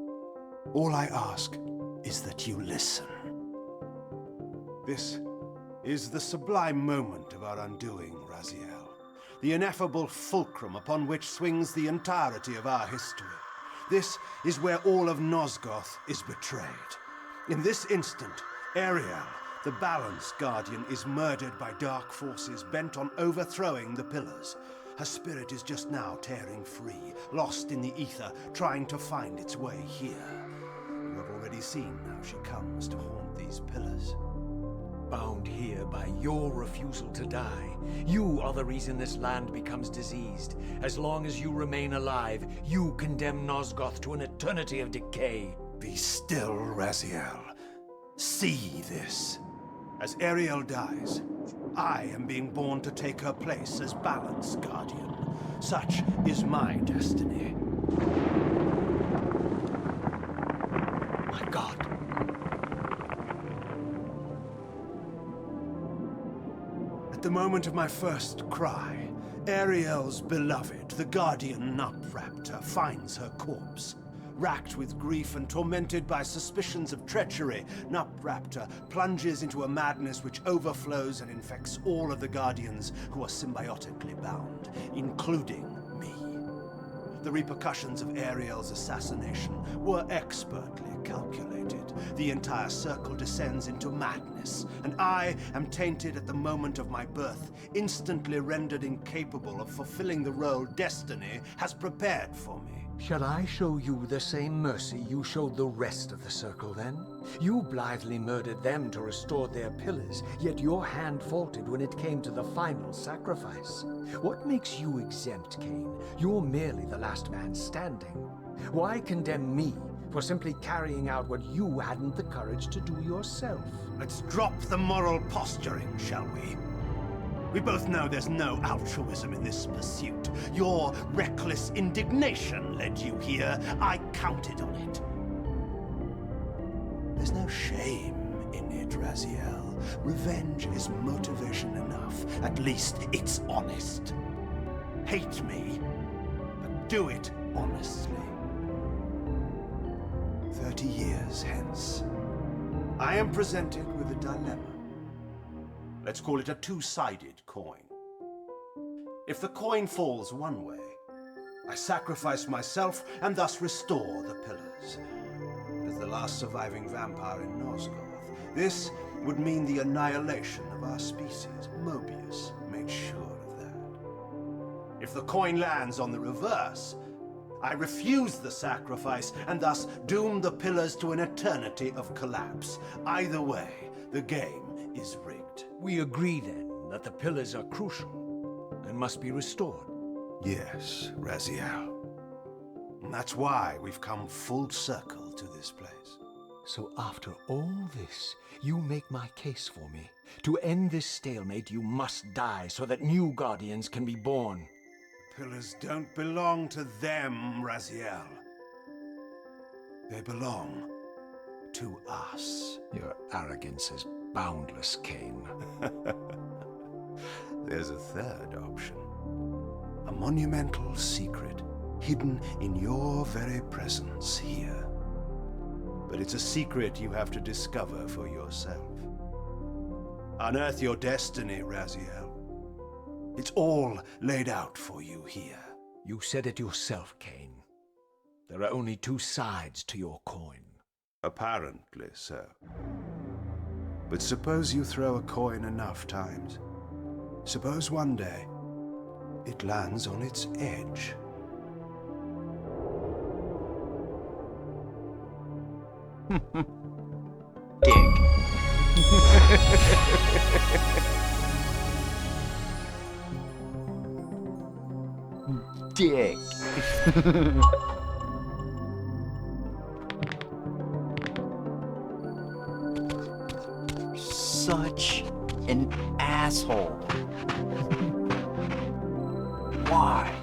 All I ask is that you listen. This is the sublime moment of our undoing, Raziel. The ineffable fulcrum upon which swings the entirety of our history. This is where all of Nosgoth is betrayed. In this instant, Ariel, the Balance Guardian, is murdered by dark forces bent on overthrowing the Pillars. Her spirit is just now tearing free, lost in the ether, trying to find its way here. You have already seen how she comes to haunt these Pillars. Bound here by your refusal to die. You are the reason this land becomes diseased. As long as you remain alive, you condemn Nosgoth to an eternity of decay. Be still, Raziel. See this. As Ariel dies, I am being born to take her place as Balance Guardian. Such is my destiny. My God. At the moment of my first cry, Ariel's beloved, the Guardian Nupraptor, finds her corpse. Racked with grief and tormented by suspicions of treachery, Nupraptor plunges into a madness which overflows and infects all of the Guardians who are symbiotically bound, including me. The repercussions of Ariel's assassination were expertly calculated. The entire circle descends into madness, and I am tainted at the moment of my birth, instantly rendered incapable of fulfilling the role destiny has prepared for me. Shall I show you the same mercy you showed the rest of the Circle, then? You blithely murdered them to restore their pillars, yet your hand faltered when it came to the final sacrifice. What makes you exempt, Cain? You're merely the last man standing. Why condemn me for simply carrying out what you hadn't the courage to do yourself? Let's drop the moral posturing, shall we? We both know there's no altruism in this pursuit. Your reckless indignation led you here. I counted on it. There's no shame in it, Raziel. Revenge is motivation enough. At least it's honest. Hate me, but do it honestly. 30 years hence, I am presented with a dilemma. Let's call it a two-sided coin. If the coin falls one way, I sacrifice myself and thus restore the pillars. As the last surviving vampire in Nosgoth, this would mean the annihilation of our species. Mobius made sure of that. If the coin lands on the reverse, I refuse the sacrifice and thus doom the pillars to an eternity of collapse. Either way, the game is rigged. We agree, then, that the pillars are crucial and must be restored. Yes, Raziel. And that's why we've come full circle to this place. So after all this, you make my case for me. To end this stalemate, you must die so that new Guardians can be born. Pillars don't belong to them, Raziel. They belong to us. Your arrogance is boundless, Cain. There's a third option. A monumental secret hidden in your very presence here. But it's a secret you have to discover for yourself. Unearth your destiny, Raziel. It's all laid out for you here. You said it yourself, Cain. There are only two sides to your coin. Apparently so. But suppose you throw a coin enough times. Suppose one day it lands on its edge. Dick. dick. Such an asshole. Why?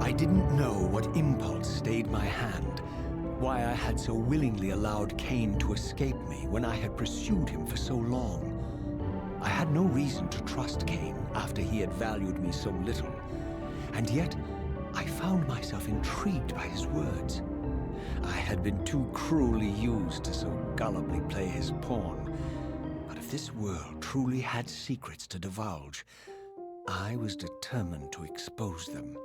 I didn't know what impulse stayed my hand, why I had so willingly allowed Cain to escape me when I had pursued him for so long. I had no reason to trust Cain after he had valued me so little, and yet I found myself intrigued by his words. I had been too cruelly used to so gullibly play his pawn, but if this world truly had secrets to divulge, I was determined to expose them.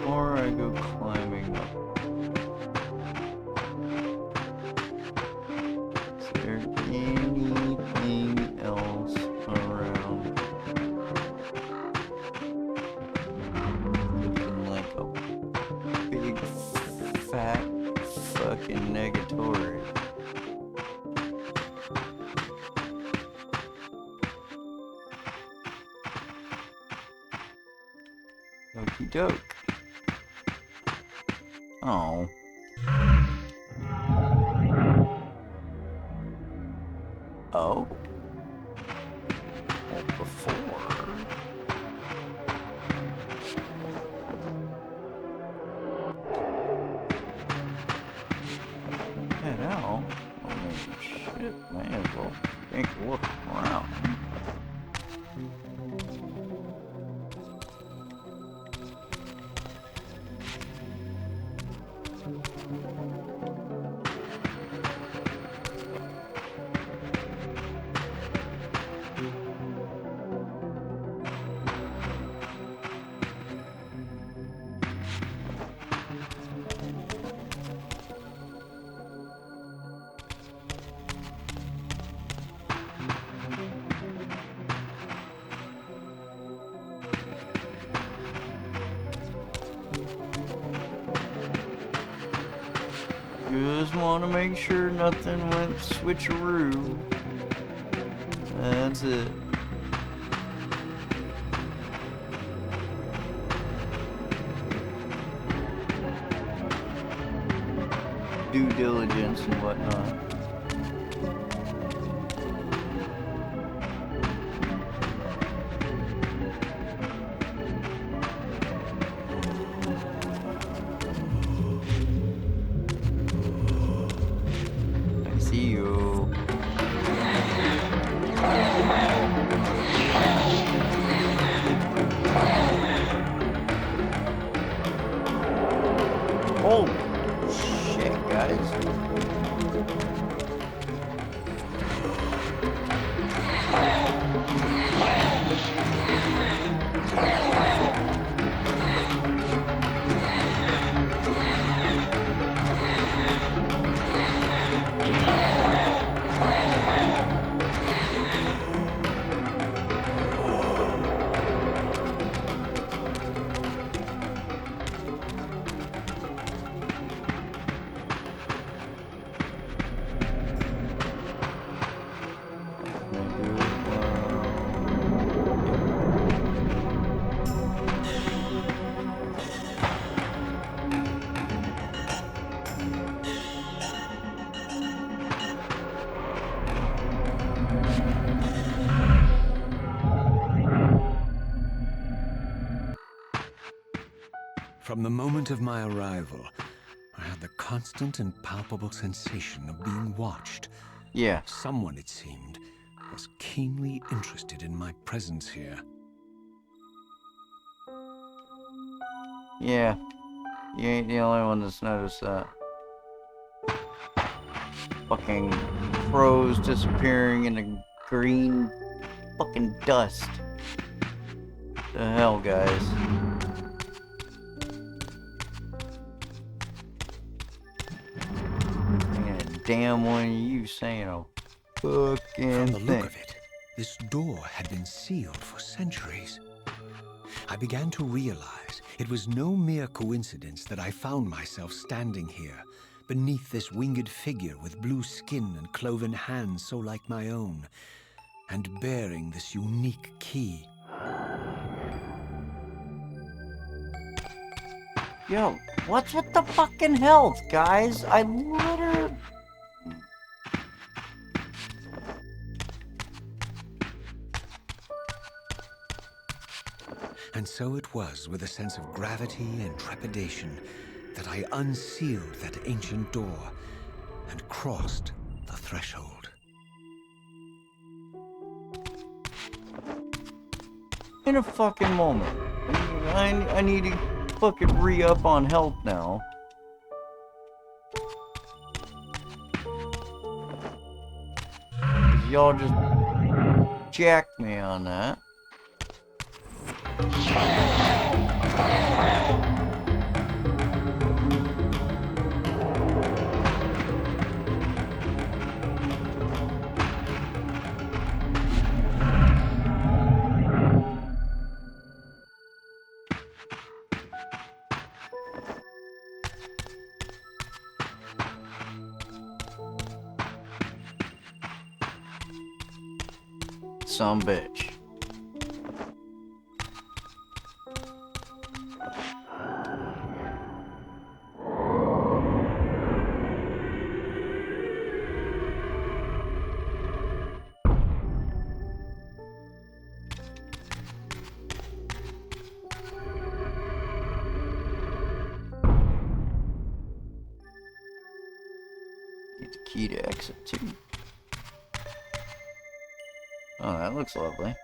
Or I go climbing up. Is there anything else around? Looking like a big fat fucking negatory. Okie doke. Oh. Oh. Well, before. Head out. I mean, shit, may as well take a look around. Just want to make sure nothing went switcheroo. That's it. Due diligence and whatnot. I see you. Holy shit, guys. From the moment of my arrival, I had the constant and palpable sensation of being watched. Yeah. Someone, it seemed, was keenly interested in my presence here. Yeah, you ain't the only one that's noticed that. Fucking crows disappearing in the green fucking dust. The hell, guys. Ain't a damn one of you saying a fucking From the thing. look of it, this door had been sealed for centuries. I began to realize it was no mere coincidence that I found myself standing here, beneath this winged figure with blue skin and cloven hands so like my own, and bearing this unique key. Yo, what's with the fucking health, guys? I literally... And so it was with a sense of gravity and trepidation that I unsealed that ancient door and crossed the threshold. In a fucking moment. I need to fucking re-up on health now. Y'all just jacked me on that. Some bitch. Get the key to exit 2. Oh, that looks lovely.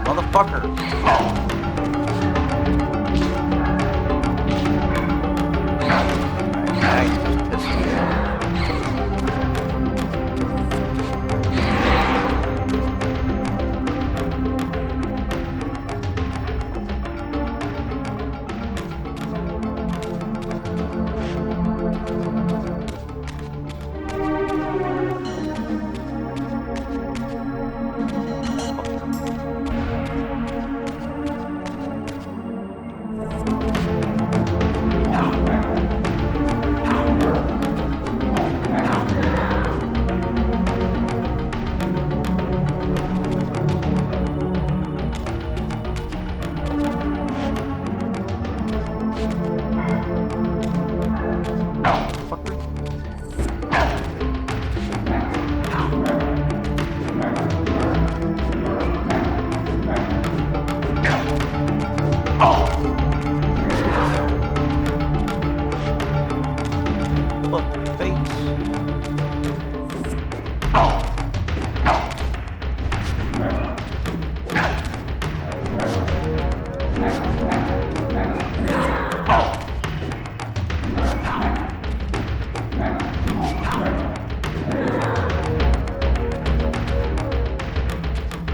Motherfucker! Alright, now you just pissed me off.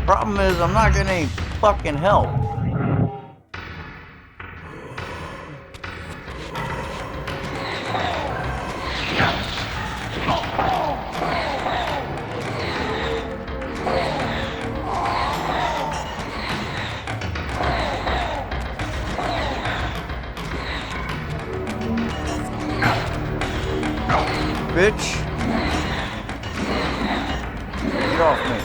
Problem is, I'm not getting any fucking help. Bitch. Get off me.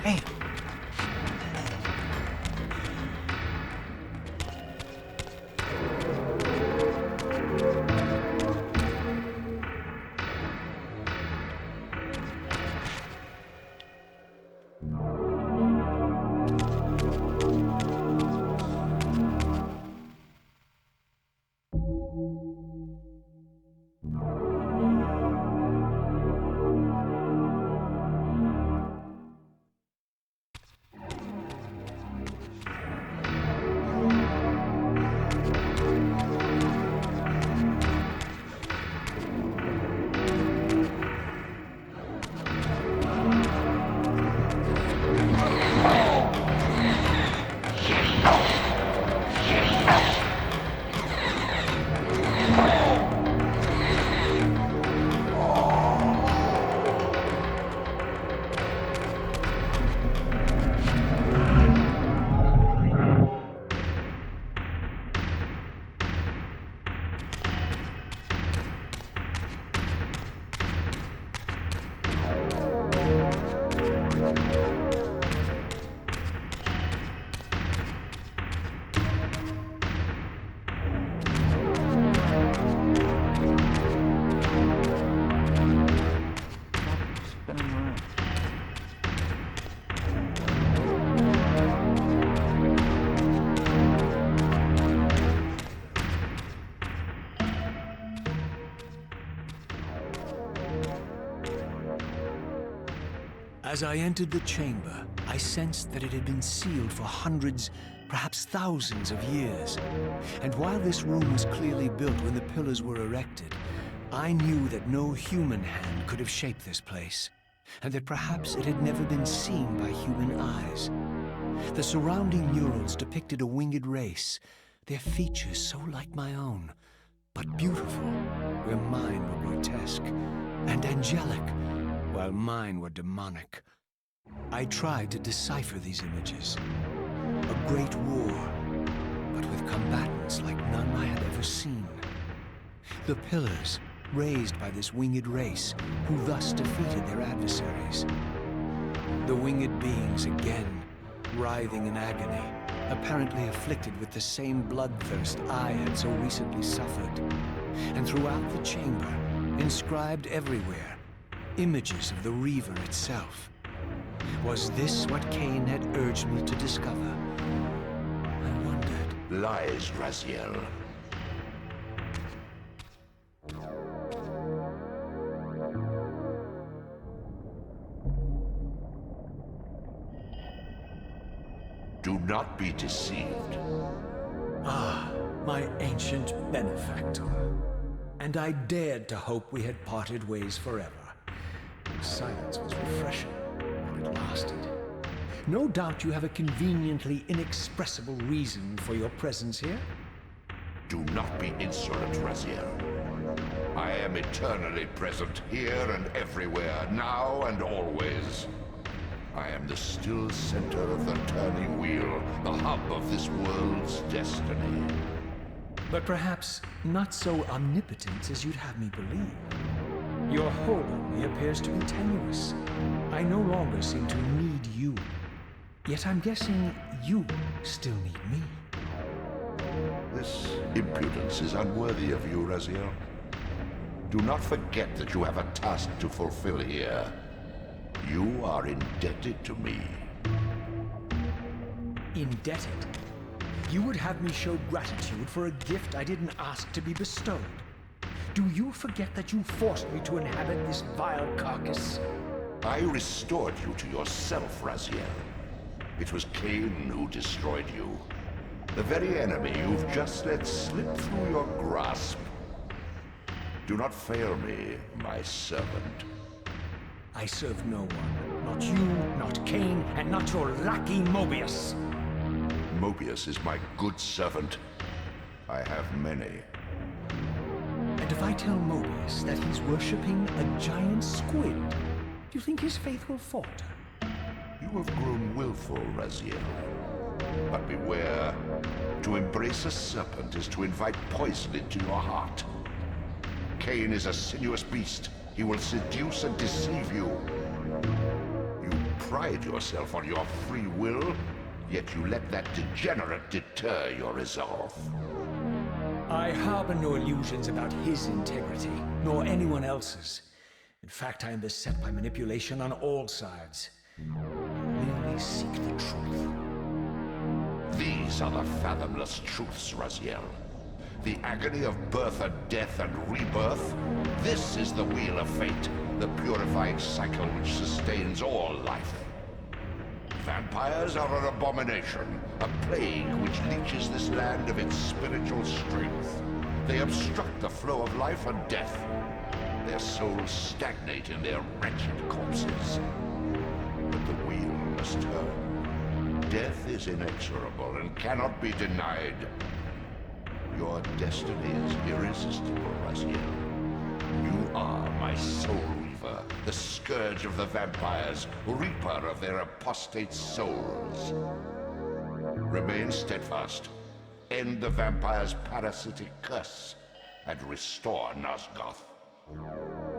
Hey. As I entered the chamber, I sensed that it had been sealed for hundreds, perhaps thousands of years. And while this room was clearly built when the pillars were erected, I knew that no human hand could have shaped this place, and that perhaps it had never been seen by human eyes. The surrounding murals depicted a winged race, their features so like my own, but beautiful, where mine were grotesque, and angelic, while mine were demonic. I tried to decipher these images. A great war, but with combatants like none I had ever seen. The pillars, raised by this winged race, who thus defeated their adversaries. The winged beings again, writhing in agony, apparently afflicted with the same bloodthirst I had so recently suffered. And throughout the chamber, inscribed everywhere, images of the Reaver itself. Was this what Cain had urged me to discover? I wondered. Lies, Raziel. Do not be deceived. Ah, my ancient benefactor. And I dared to hope we had parted ways forever. Silence was refreshing, and it lasted. No doubt you have a conveniently inexpressible reason for your presence here. Do not be insolent, Raziel. I am eternally present, here and everywhere, now and always. I am the still center of the turning wheel, the hub of this world's destiny. But perhaps not so omnipotent as you'd have me believe. Your hold on me appears to be tenuous. I no longer seem to need you. Yet I'm guessing you still need me. This impudence is unworthy of you, Raziel. Do not forget that you have a task to fulfill here. You are indebted to me. Indebted? You would have me show gratitude for a gift I didn't ask to be bestowed. Do you forget that you forced me to inhabit this vile carcass? I restored you to yourself, Raziel. It was Cain who destroyed you. The very enemy you've just let slip through your grasp. Do not fail me, my servant. I serve no one. Not you, not Cain, and not your lackey Mobius. Mobius is my good servant. I have many. And if I tell Mobius that he's worshipping a giant squid, do you think his faith will falter? You have grown willful, Raziel. But beware. To embrace a serpent is to invite poison into your heart. Cain is a sinuous beast. He will seduce and deceive you. You pride yourself on your free will, yet you let that degenerate deter your resolve. I harbor no illusions about his integrity, nor anyone else's. In fact, I am beset by manipulation on all sides. I merely seek the truth. These are the fathomless truths, Raziel. The agony of birth and death and rebirth. This is the wheel of fate, the purifying cycle which sustains all life. Vampires are an abomination, a plague which leeches this land of its spiritual strength. They obstruct the flow of life and death. Their souls stagnate in their wretched corpses. But the wheel must turn. Death is inexorable and cannot be denied. Your destiny is irresistible, Raziel. You are my soul reaver, the scourge of the vampires, reaper of their apostate souls. Remain steadfast. End the vampire's parasitic curse, and restore Nosgoth.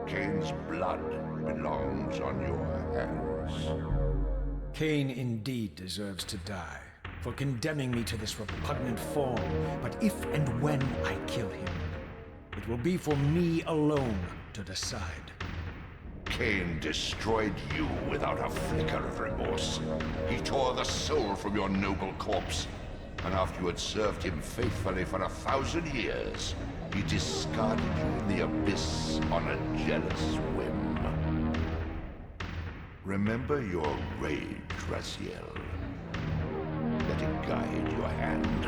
Cain's blood belongs on your hands. Cain indeed deserves to die for condemning me to this repugnant form. But if and when I kill him, it will be for me alone to decide. Cain destroyed you without a flicker of remorse. He tore the soul from your noble corpse, and after you had served him faithfully for 1,000 years, he discarded you in the abyss on a jealous whim. Remember your rage, Raziel. Let it guide your hand.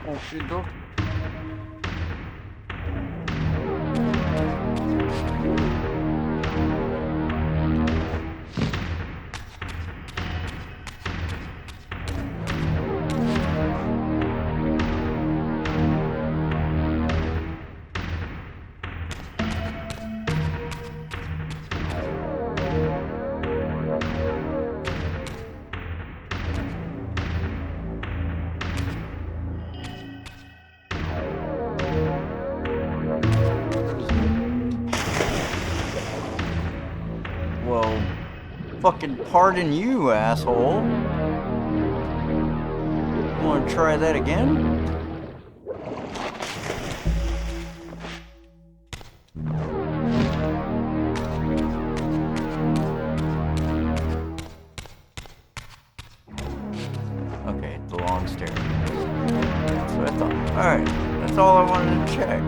Oh shit, dog. Well, fucking pardon you, asshole. Wanna try that again? Okay, the long staircase. That's what I thought. Alright, that's all I wanted to check.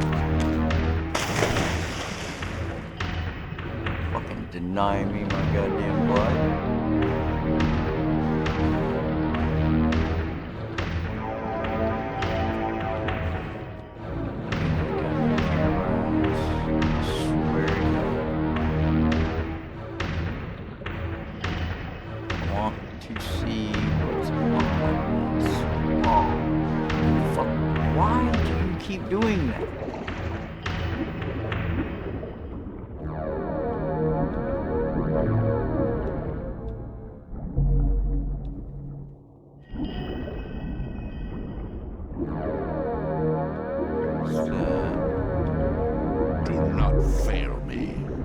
Fucking deny me my goddamn blood. Swear to God. I want to see what's on this wall. Fuck, why do you keep doing that? Do not fail me.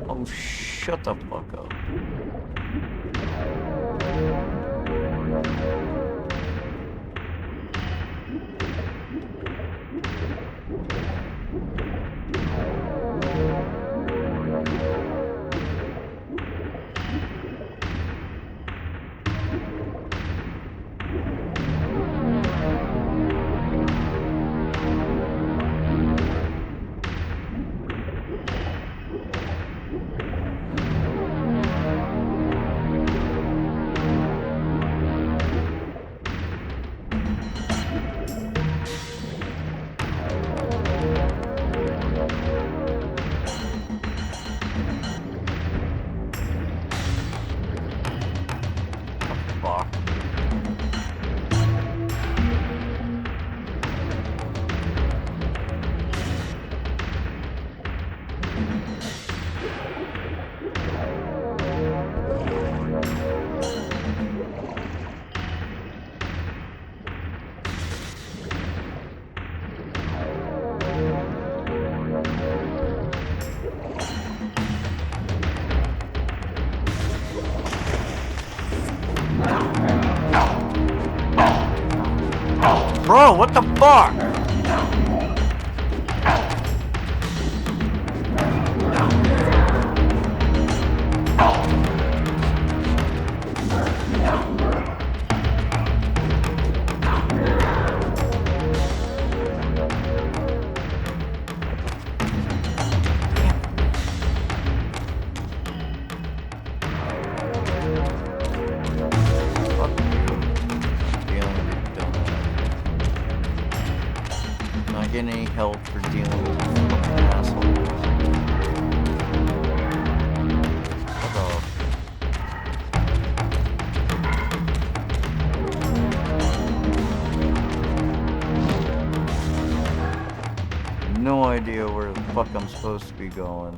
Oh, shut the fuck up. Fuck. Bro, what the fuck? Not getting any help for dealing with these fucking assholes. Fuck off. No idea where the fuck I'm supposed to be going.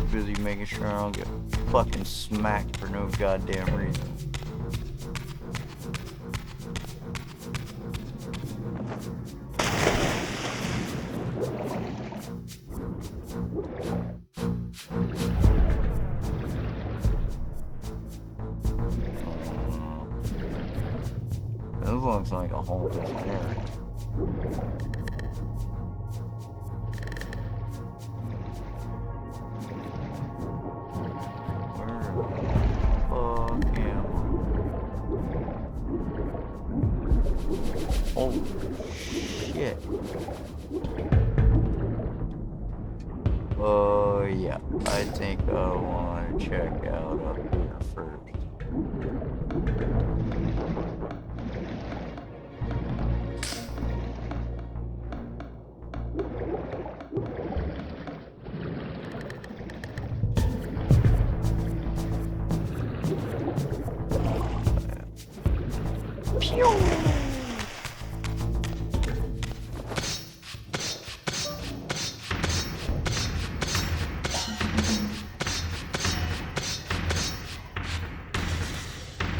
busy making sure I don't get fucking smacked for no goddamn reason. This looks like a whole different area. Holy shit. Yeah. I think I want to check out up here first.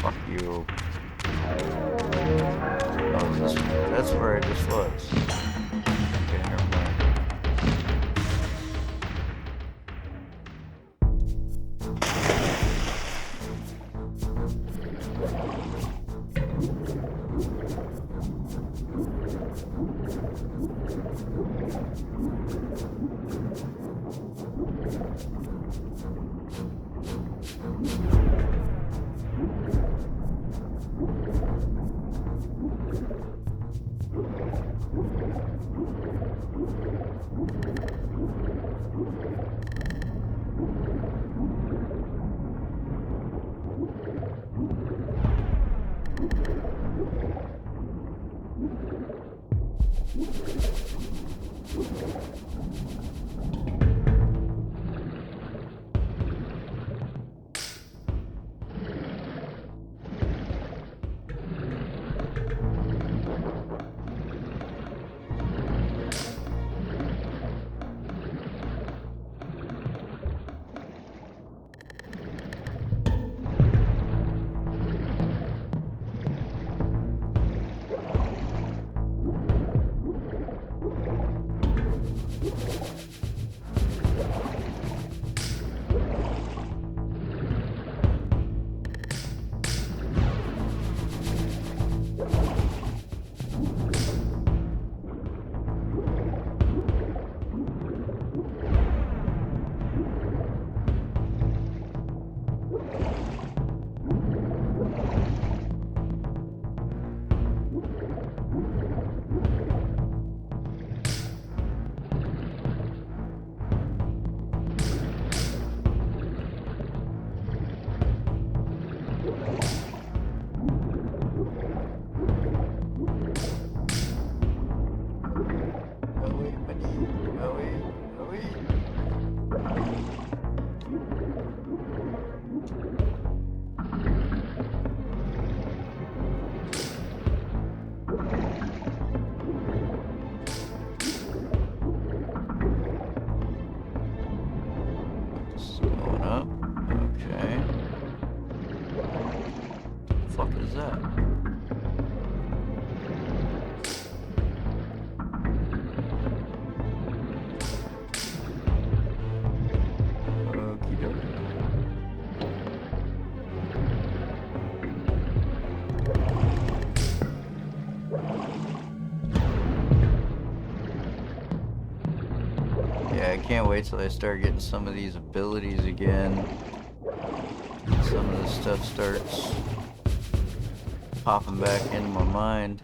Fuck you. Oh, that's where I just was. Okay, never mind. Going up. Okay. The fuck is that? Okie dokie. Yeah, I can't wait till I start getting some of these abilities again. Some of this stuff starts popping back into my mind.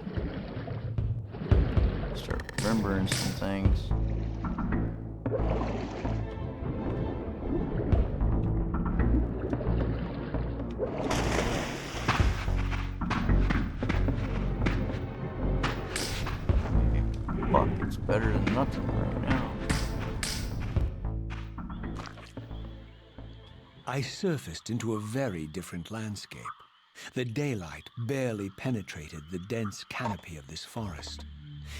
Start remembering some things. Fuck, it's better than nothing right now. I surfaced into a very different landscape. The daylight barely penetrated the dense canopy of this forest.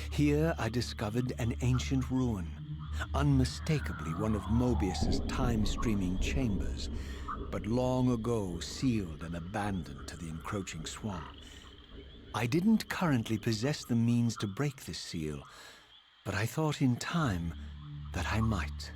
Here I discovered an ancient ruin, unmistakably one of Mobius's time-streaming chambers, but long ago sealed and abandoned to the encroaching swamp. I didn't currently possess the means to break this seal, but I thought in time that I might.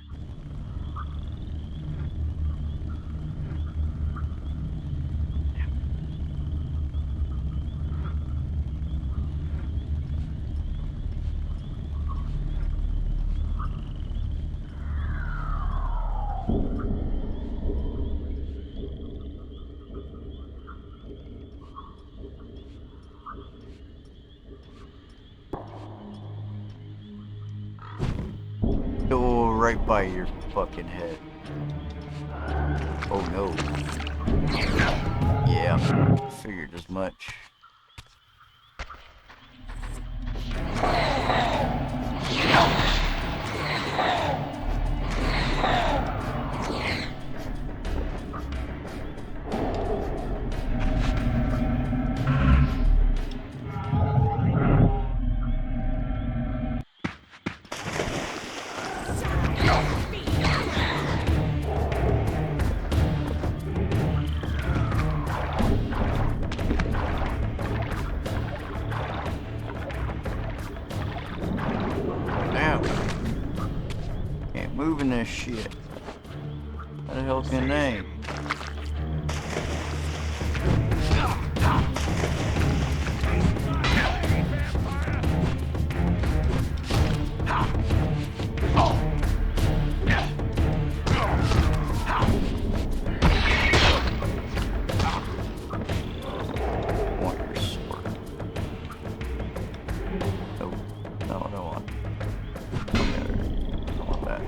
Go right by your fucking head. Oh no. Yeah, figured as much. Moving this shit. How the hell can they? Want your sword? Oh, no, I don't want. I want that.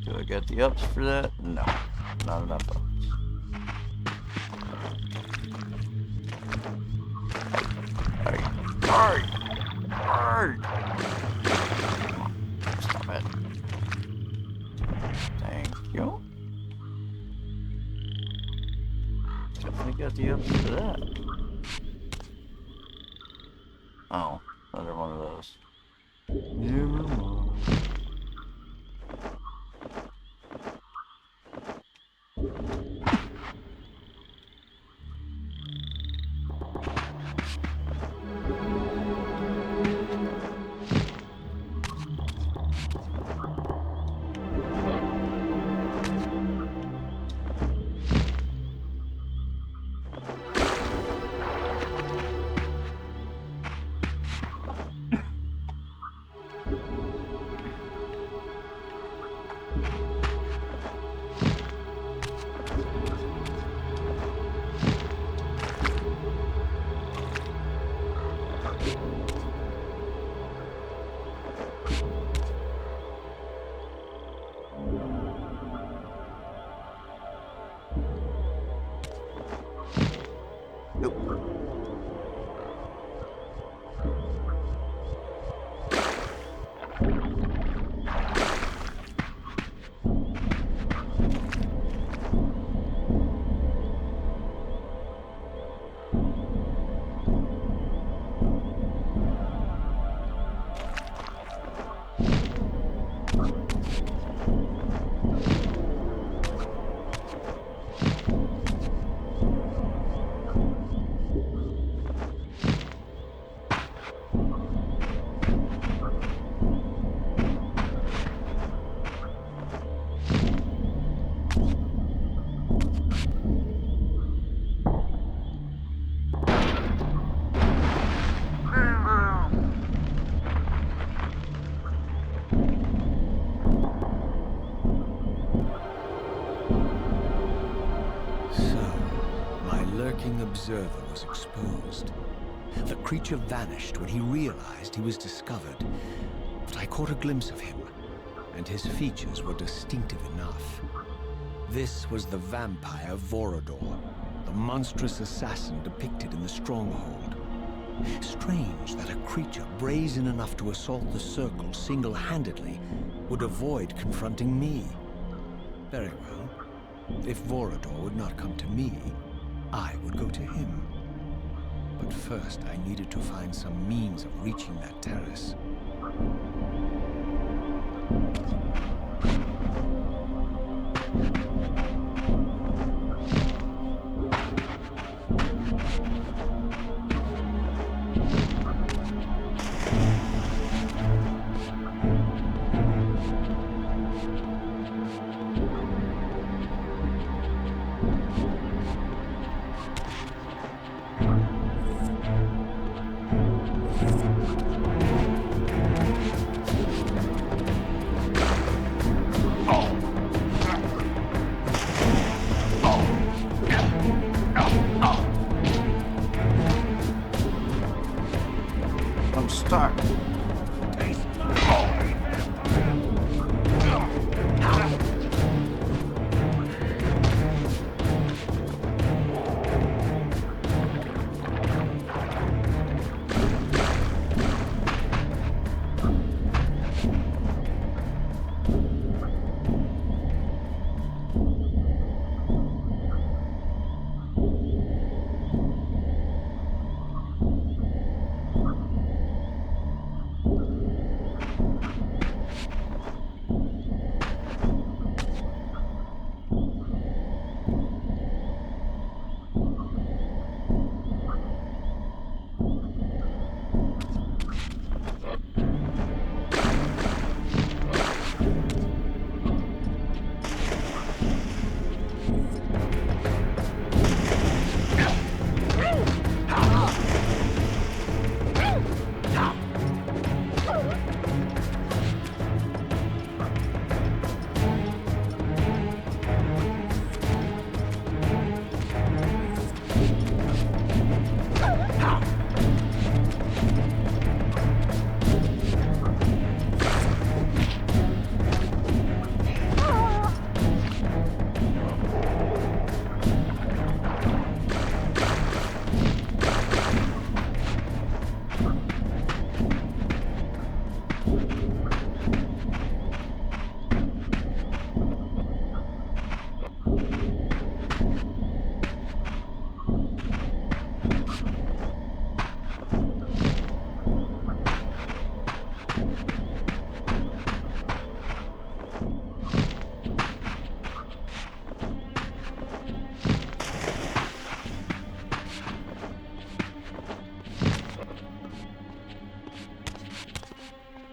Do I get the ups for that? No, not enough ups. Alright. Stop it. Thank you. Definitely got the ups for that. Oh, another one of those. Never mind. Observer was exposed. The creature vanished when he realized he was discovered, but I caught a glimpse of him, and his features were distinctive enough. This was the vampire Vorador, the monstrous assassin depicted in the Stronghold. Strange that a creature brazen enough to assault the Circle single-handedly would avoid confronting me. Very well. If Vorador would not come to me, I would go to him. But first, I needed to find some means of reaching that terrace. I'm stuck.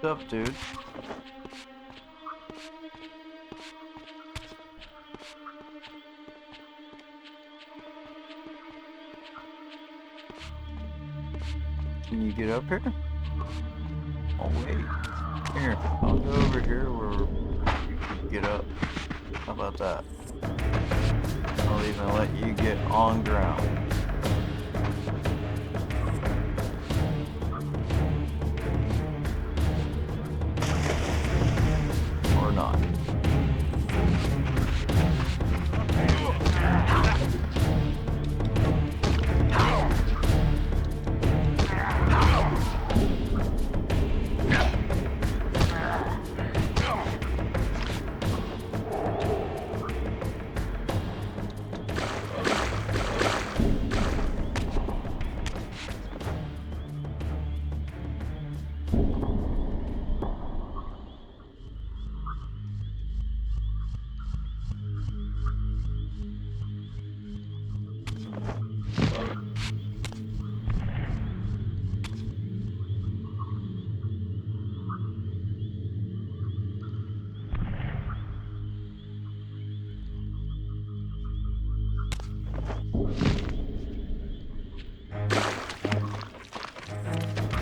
What's up, dude? Can you get up here? Oh wait. Here, I'll go over here where you can get up. How about that? I'll even let you get on ground. Or not.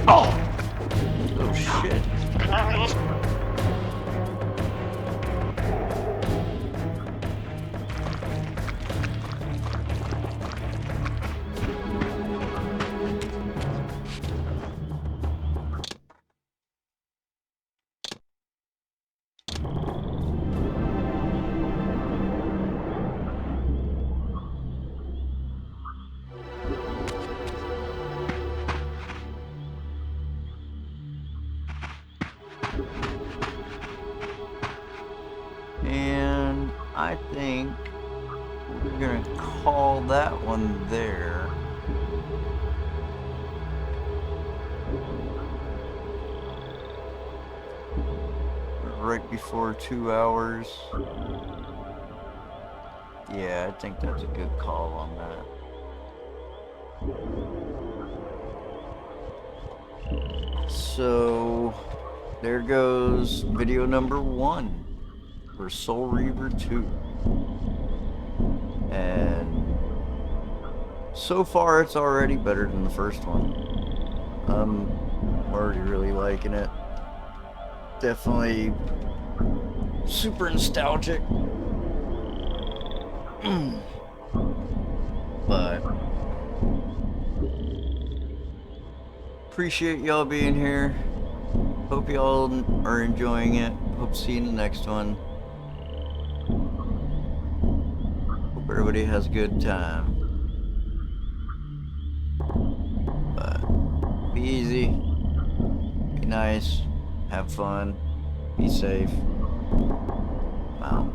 Oh shit. And I think we're gonna call that one there. right before 2 hours. Yeah, I think that's a good call on that. So, there goes video number 1 for Soul Reaver 2. And so far it's already better than the first one. I'm already really liking it. Definitely super nostalgic. But appreciate y'all being here. Hope y'all are enjoying it. Hope to see you in the next one. Hope everybody has a good time. But be easy, be nice, have fun, be safe. Wow.